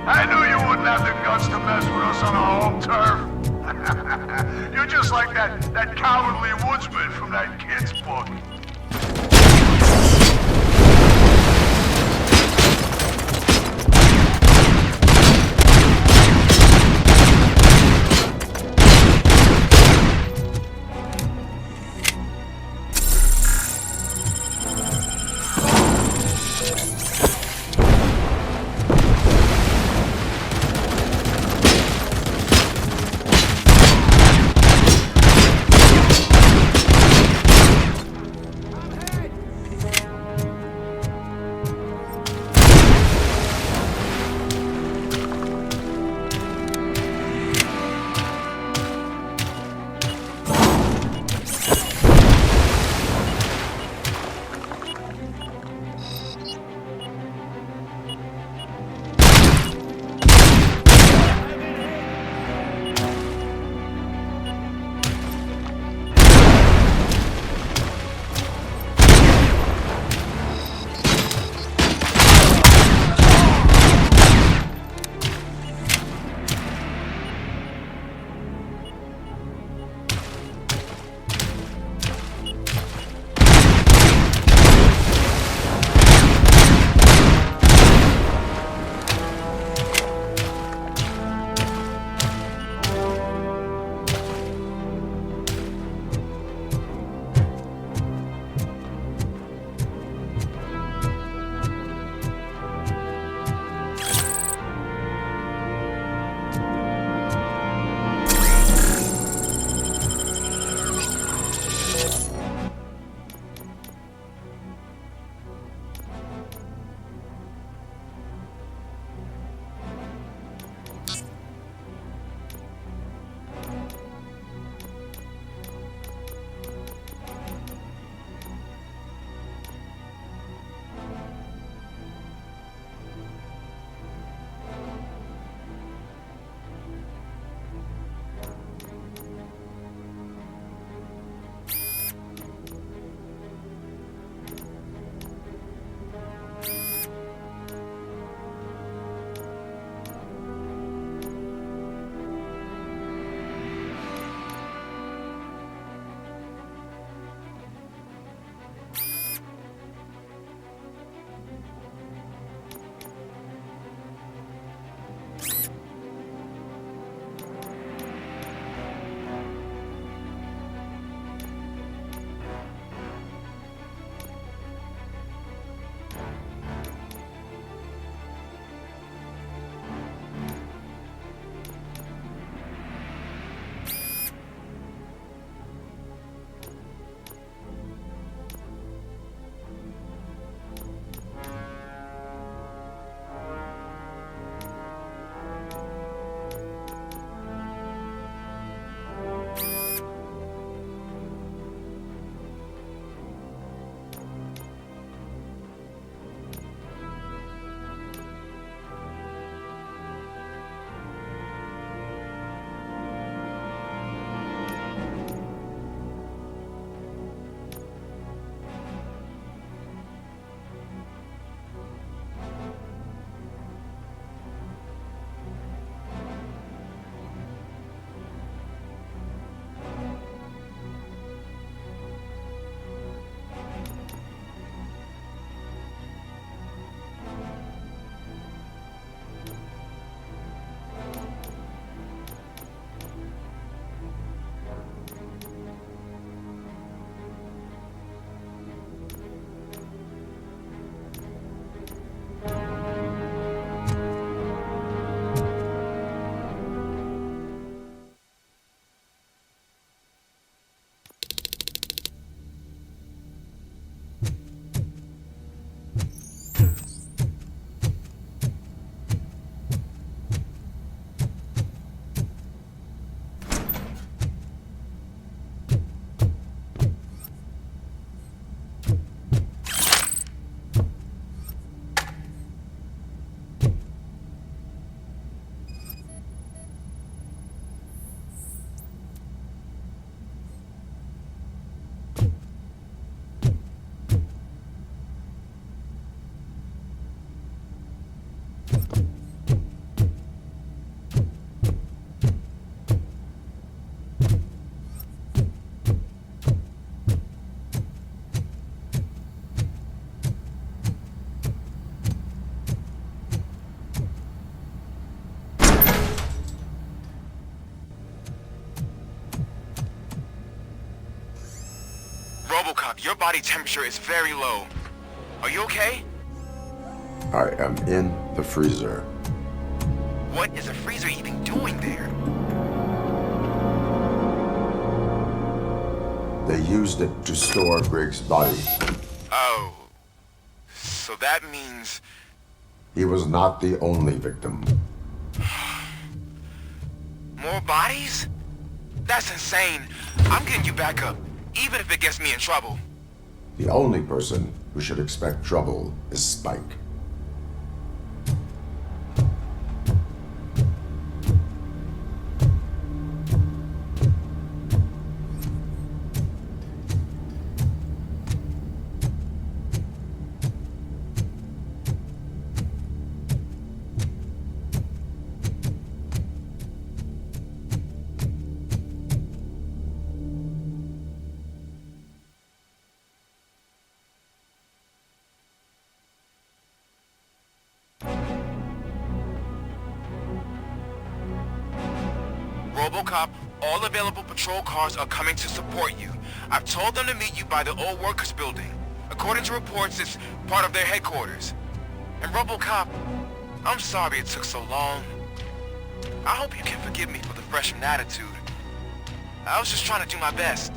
I knew you wouldn't have the guts to mess with us on our home turf. You're just like that cowardly woodsman from that kid's book. your body temperature is very low. Are you okay? I am in the freezer. What is a freezer even doing there? They used it to store Briggs' body. Oh. So that means... He was not the only victim. More bodies? That's insane. I'm getting you back up, even if it gets me in trouble. The only person who should expect trouble is Spike. RoboCop, all available patrol cars are coming to support you. I've told them to meet you by the old workers building. According to reports, it's part of their headquarters. And RoboCop, I'm sorry it took so long. I hope you can forgive me for the freshman attitude. I was just trying to do my best.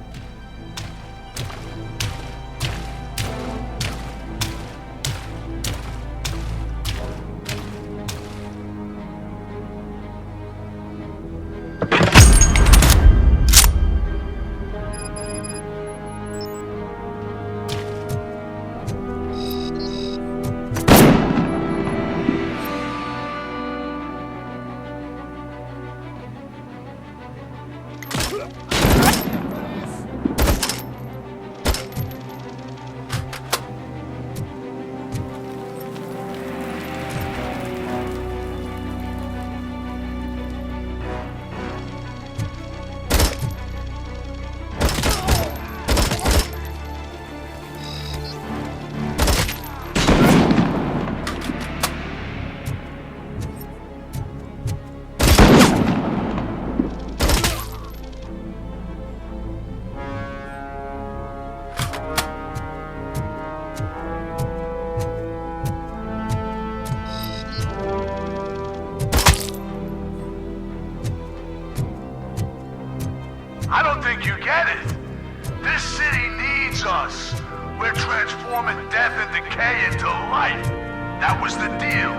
I don't think you get it. This city needs us. We're transforming death and decay into life. That was the deal.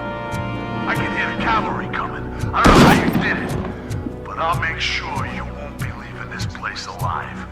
I can hear the cavalry coming. I don't know how you did it, but I'll make sure you won't be leaving this place alive.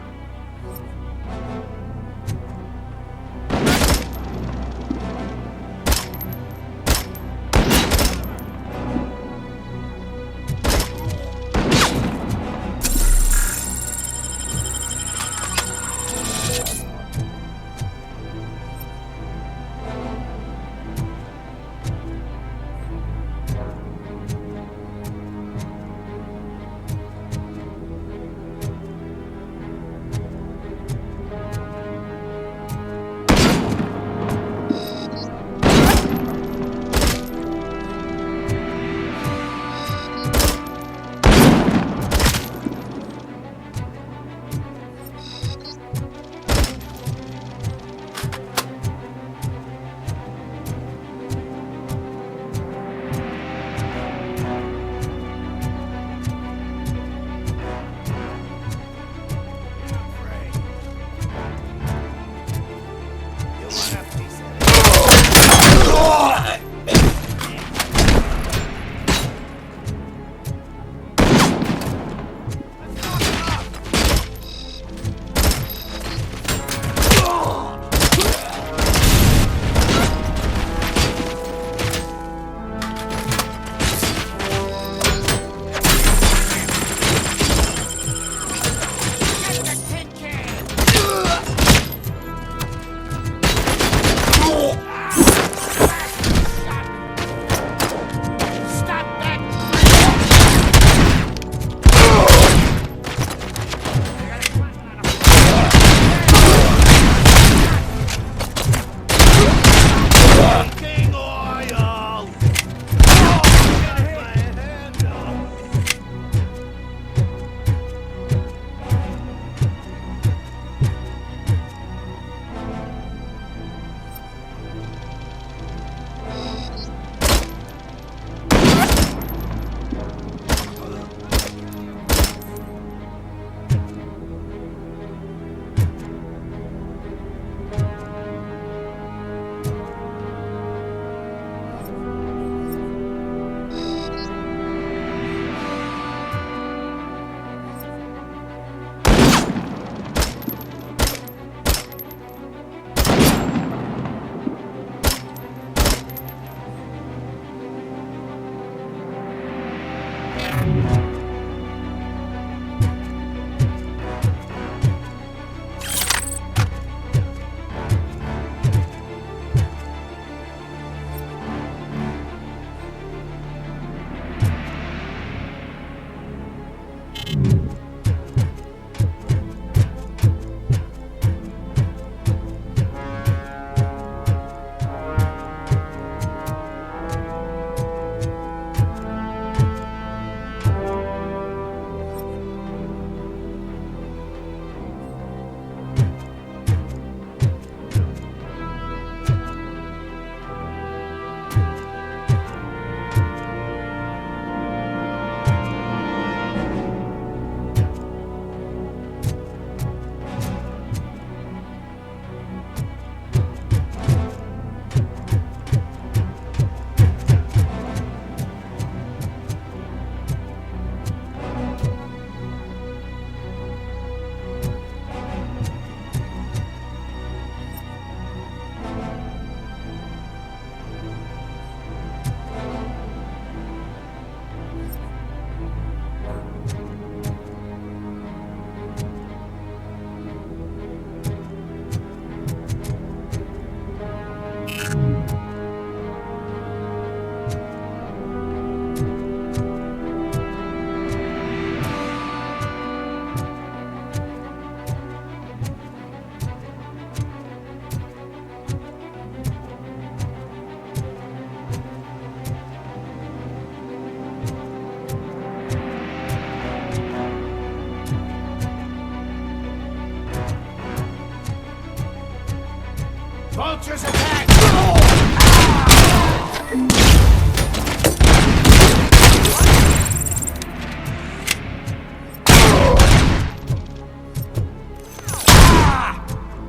vultures attack!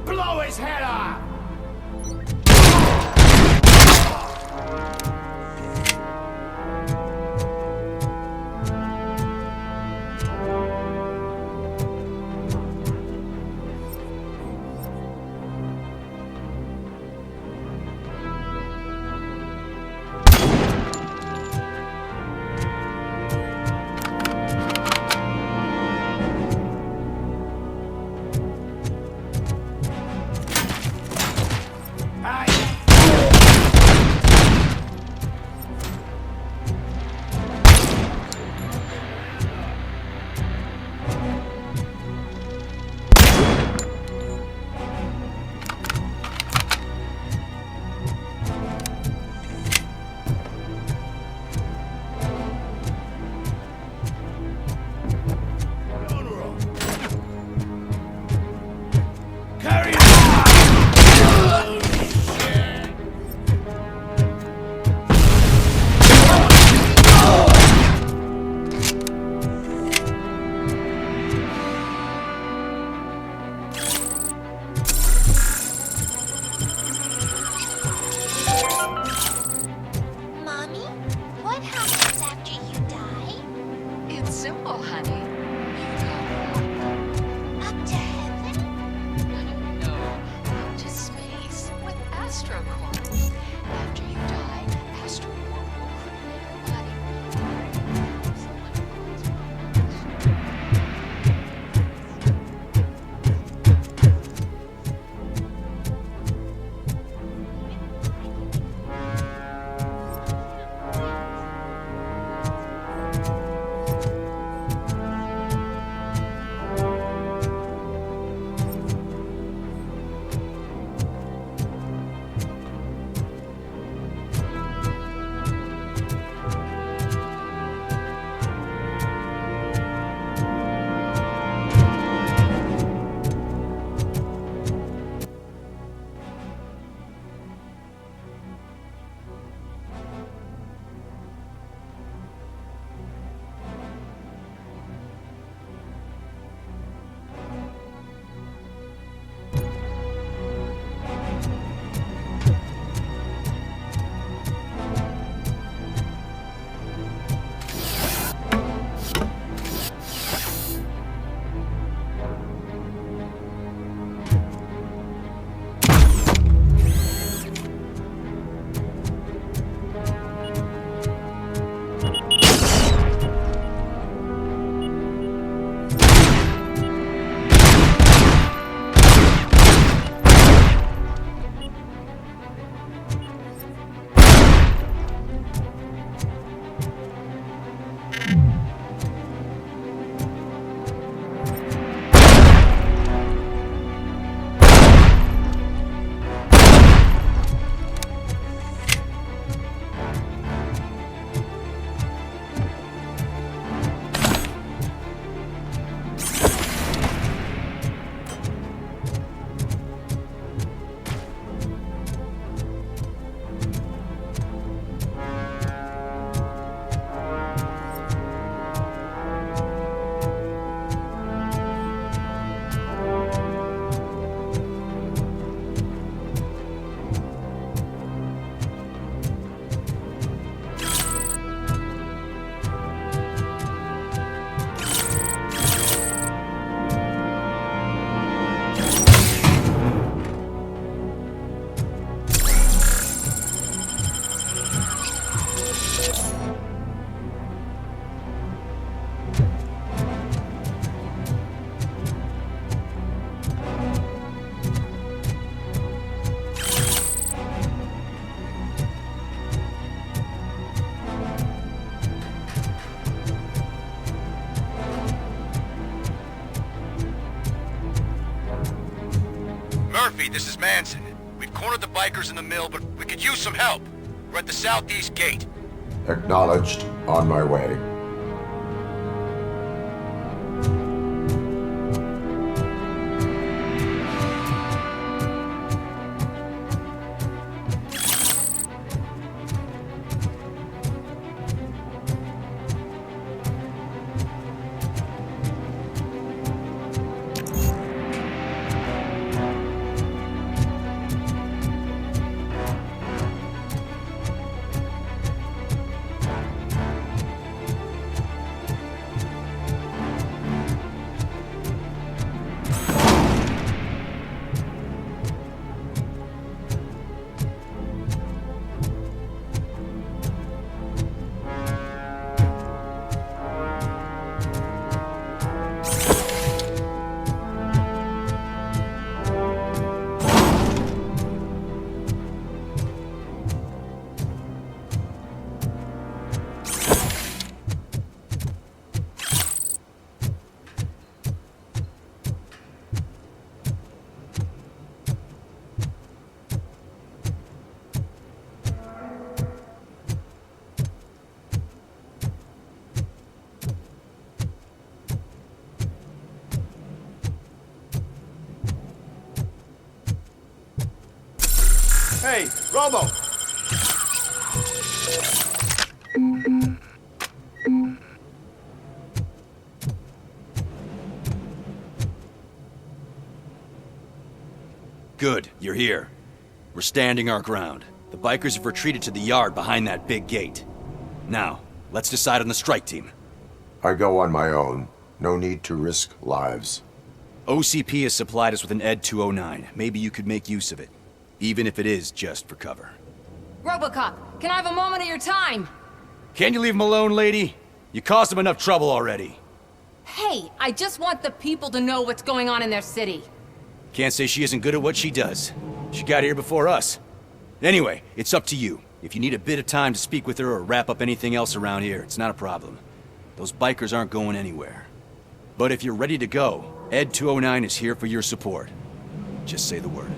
Blow his head off! Murphy, this is Manson. We've cornered the bikers in the mill, but we could use some help. We're at the southeast gate. Acknowledged. On my way. Robo! Good, you're here. We're standing our ground. The bikers have retreated to the yard behind that big gate. Now, let's decide on the strike team. I go on my own. No need to risk lives. OCP has supplied us with an ED 209. Maybe you could make use of it, even if it is just for cover. RoboCop, can I have a moment of your time? Can you leave him alone, lady? You caused him enough trouble already. Hey, I just want the people to know what's going on in their city. Can't say she isn't good at what she does. She got here before us. Anyway, it's up to you. If you need a bit of time to speak with her or wrap up anything else around here, it's not a problem. Those bikers aren't going anywhere. But if you're ready to go, ED 209 is here for your support. Just say the word.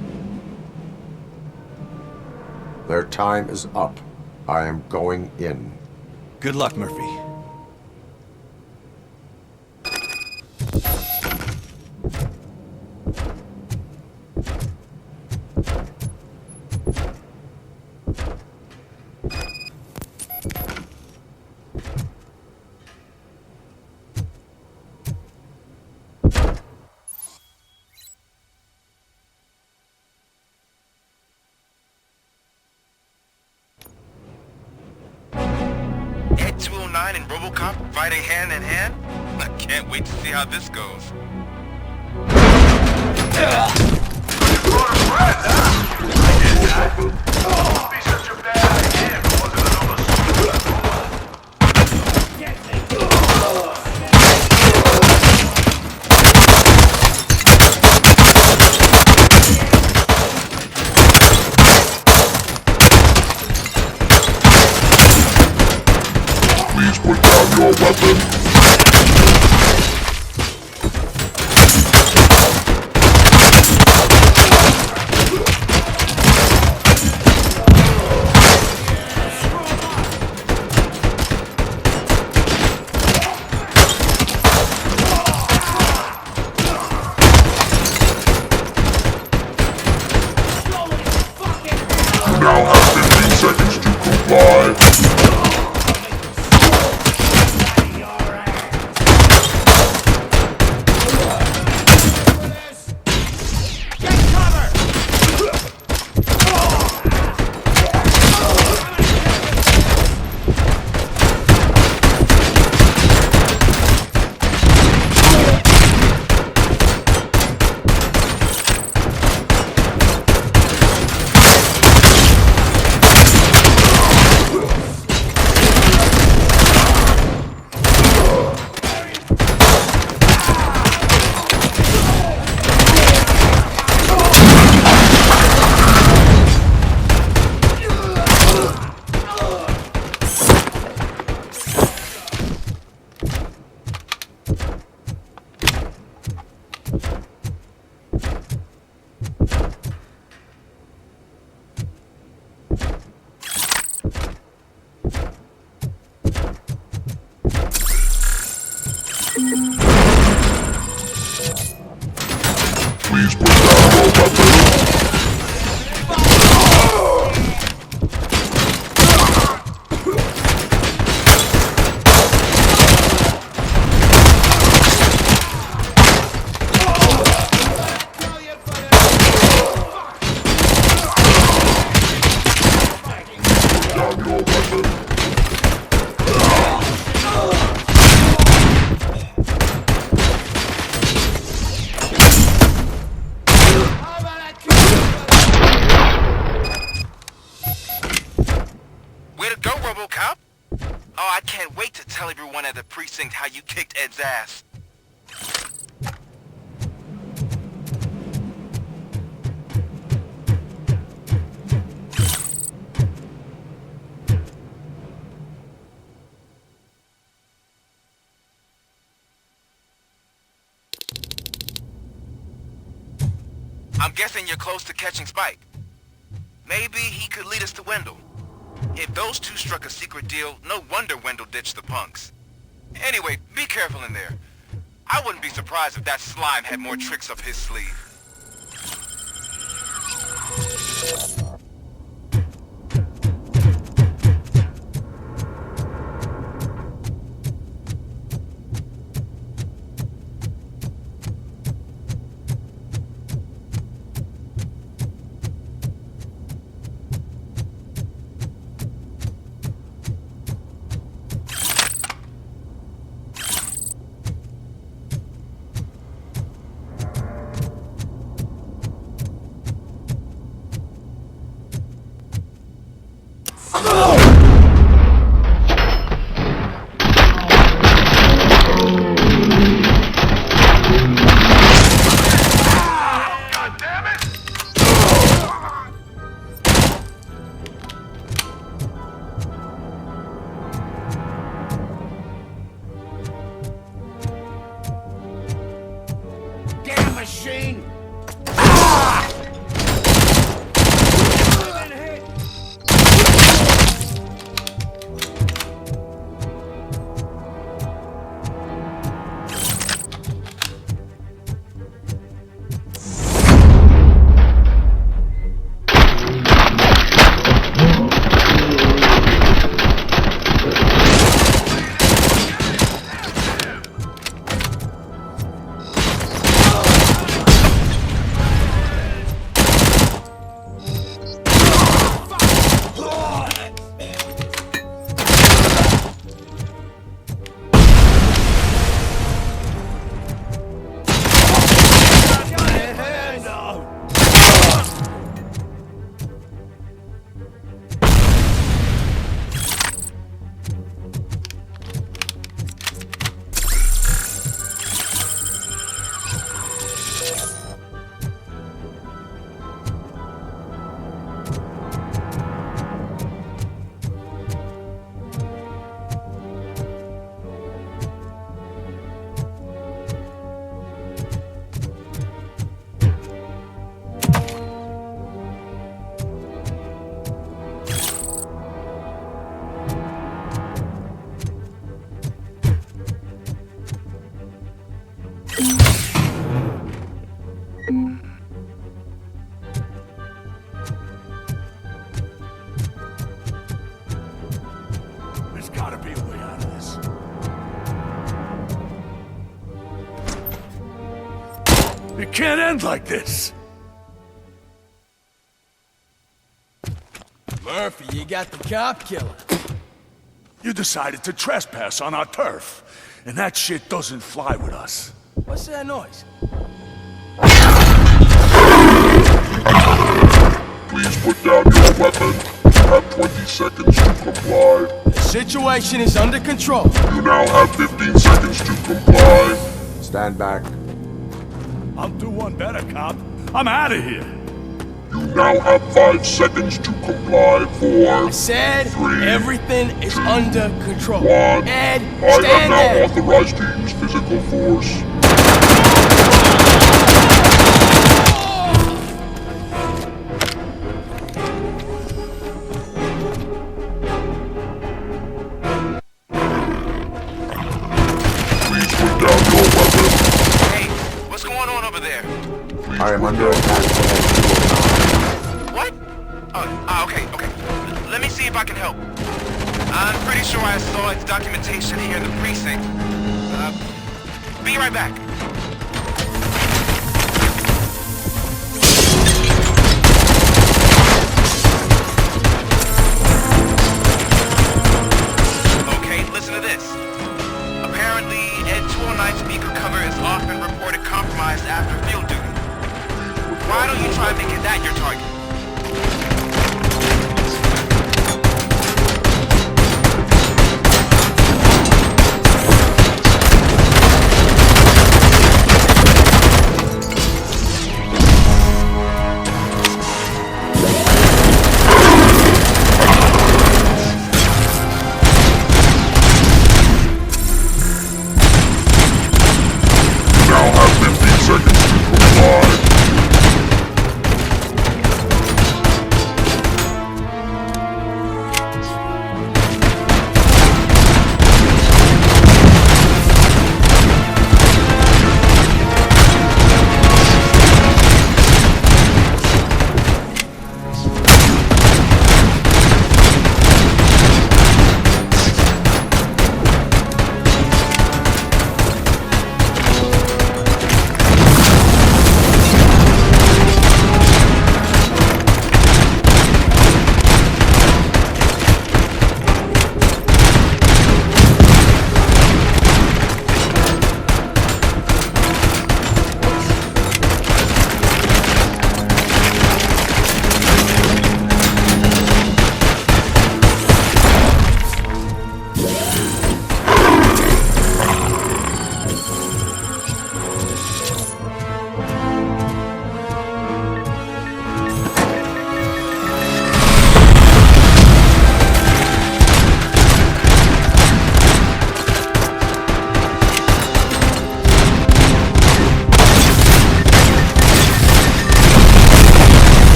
Their time is up. I am going in. Good luck, Murphy. Ed 209 and RoboCop fighting hand in hand? I can't wait to see how this goes. Please put down your weapon. You now have 15 seconds to comply. Please put down your weapon. Way to go, RoboCop! Oh, I can't wait to tell everyone at the precinct how you kicked Ed's ass. I'm guessing you're close to catching Spike. Maybe he could lead us to Wendell. If those two struck a secret deal, no wonder Wendell ditched the punks. Anyway, be careful in there. I wouldn't be surprised if that slime had more tricks up his sleeve. can't end like this. Murphy, you got the cop killer. You decided to trespass on our turf, and that shit doesn't fly with us. What's that noise? Please put down your weapon. You have 20 seconds to comply. The situation is under control. You now have 15 seconds to comply. Stand back. I'll do one better, cop. I'm out of here. You now have 5 seconds to comply. 4, I said 3, everything is under control. 1. Ed, I stand am now there. authorized to use physical force. Please put down your weapon. Hey, what's going on over there? I am under attack from What? Oh, okay. Let me see if I can help. I'm pretty sure I saw its documentation here in the precinct. Be right back. Okay, listen to this. Apparently, Ed 209's speaker cover is often reported compromised after field duty. Why don't you try making that your target?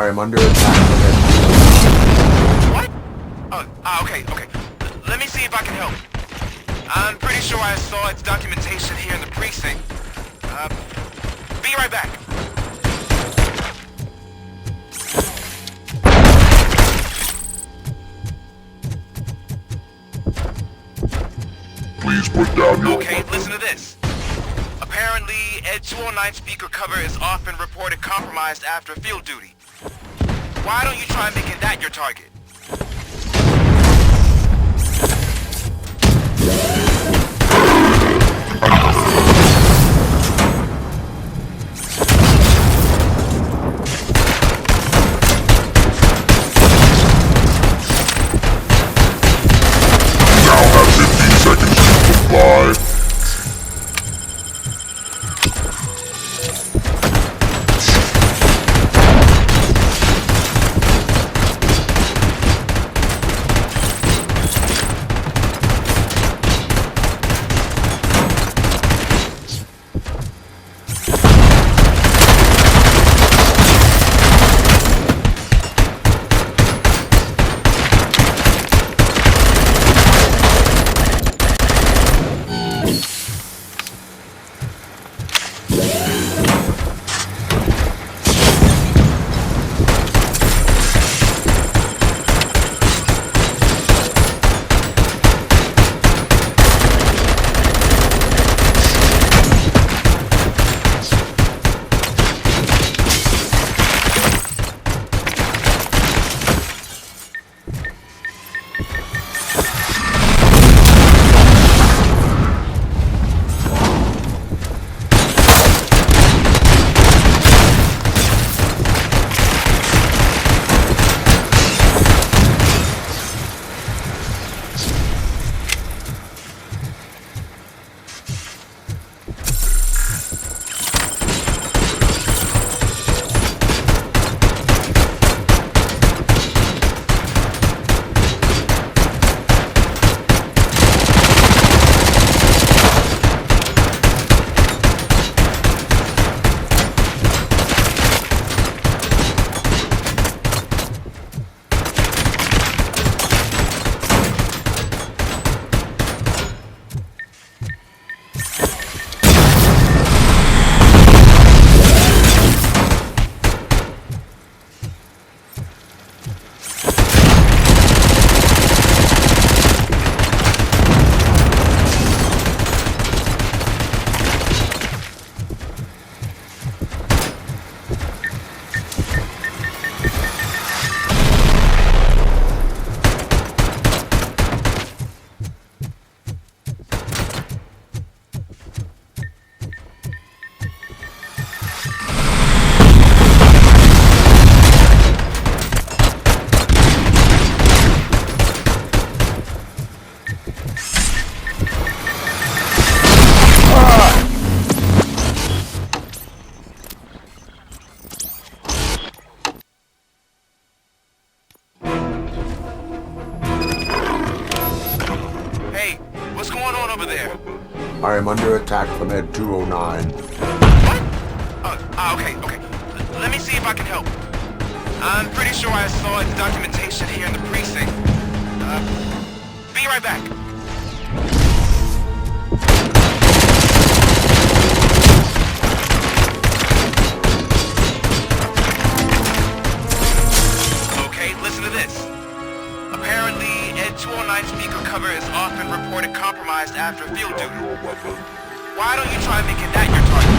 I am under attack from What? Okay. Let me see if I can help. I'm pretty sure I saw its documentation here in the precinct. Be right back. Please put down your Okay, weapon. listen to this. Apparently, Ed 209 speaker cover is often reported compromised after field duty. Why don't you try making that your target? Now have 15 seconds to comply. I am under attack from Ed 209. Okay. Let me see if I can help. I'm pretty sure I saw its documentation here in the precinct. Be right back. Okay, listen to this. Apparently, Ed 209 speaker cover is often reported compromised after field duty. Why don't you try making that your target?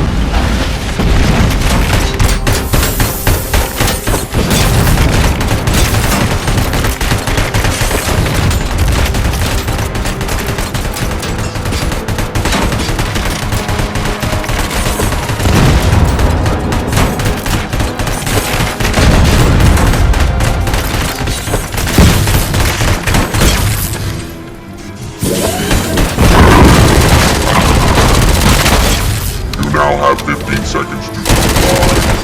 Now have 15 seconds to comply.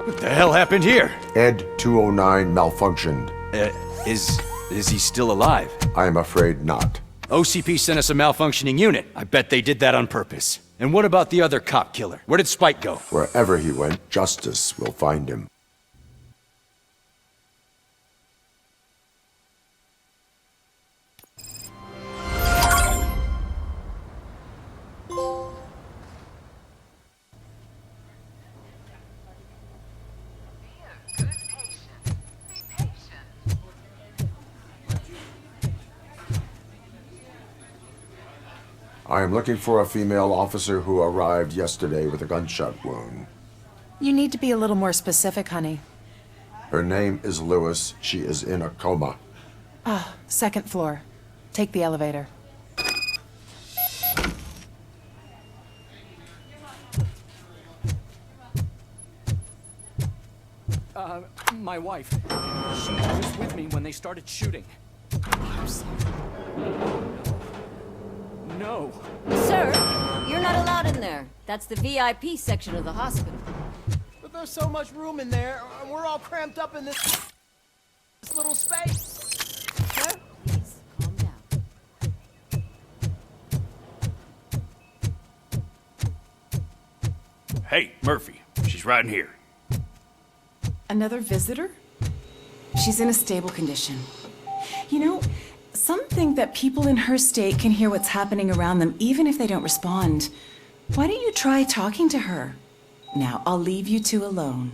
What the hell happened here? Ed 209 malfunctioned. Is he still alive? I am afraid not. OCP sent us a malfunctioning unit. I bet they did that on purpose. And what about the other cop killer? Where did Spike go? Wherever he went, justice will find him. I am looking for a female officer who arrived yesterday with a gunshot wound. You need to be a little more specific, honey. Her name is Lewis. She is in a coma. Ah, second floor. Take the elevator. My wife. She was with me when they started shooting. I'm sorry. No. Sir, you're not allowed in there. That's the VIP section of the hospital. But there's so much room in there, and we're all cramped up in this little space. Sir, please, calm down. Hey, Murphy. She's right in here. Another visitor? She's in a stable condition. You know, some think that people in her state can hear what's happening around them even if they don't respond. Why don't you try talking to her? Now, I'll leave you two alone.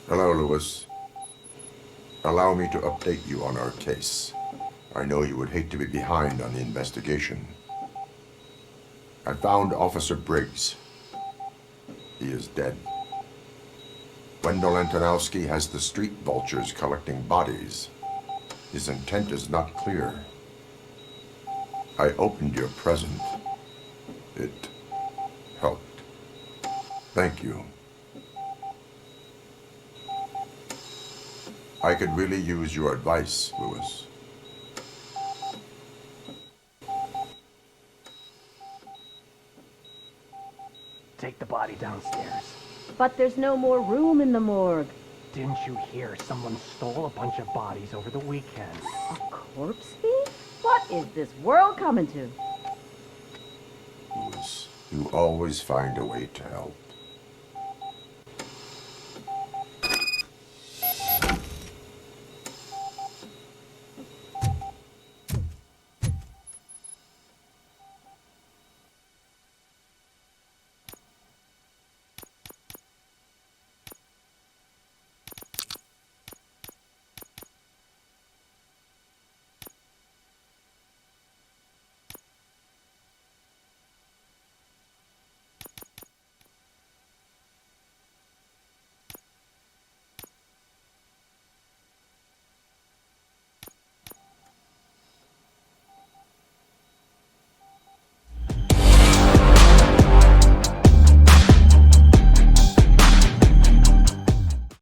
Hello, Lewis. Allow me to update you on our case. I know you would hate to be behind on the investigation. I found Officer Briggs. He is dead. Wendell Antonowski has the street vultures collecting bodies. His intent is not clear. I opened your present. It helped. Thank you. I could really use your advice, Lewis. Take the body downstairs. But there's no more room in the morgue. Didn't you hear someone stole a bunch of bodies over the weekend? A corpse thief? What is this world coming to? Lewis, you always find a way to help.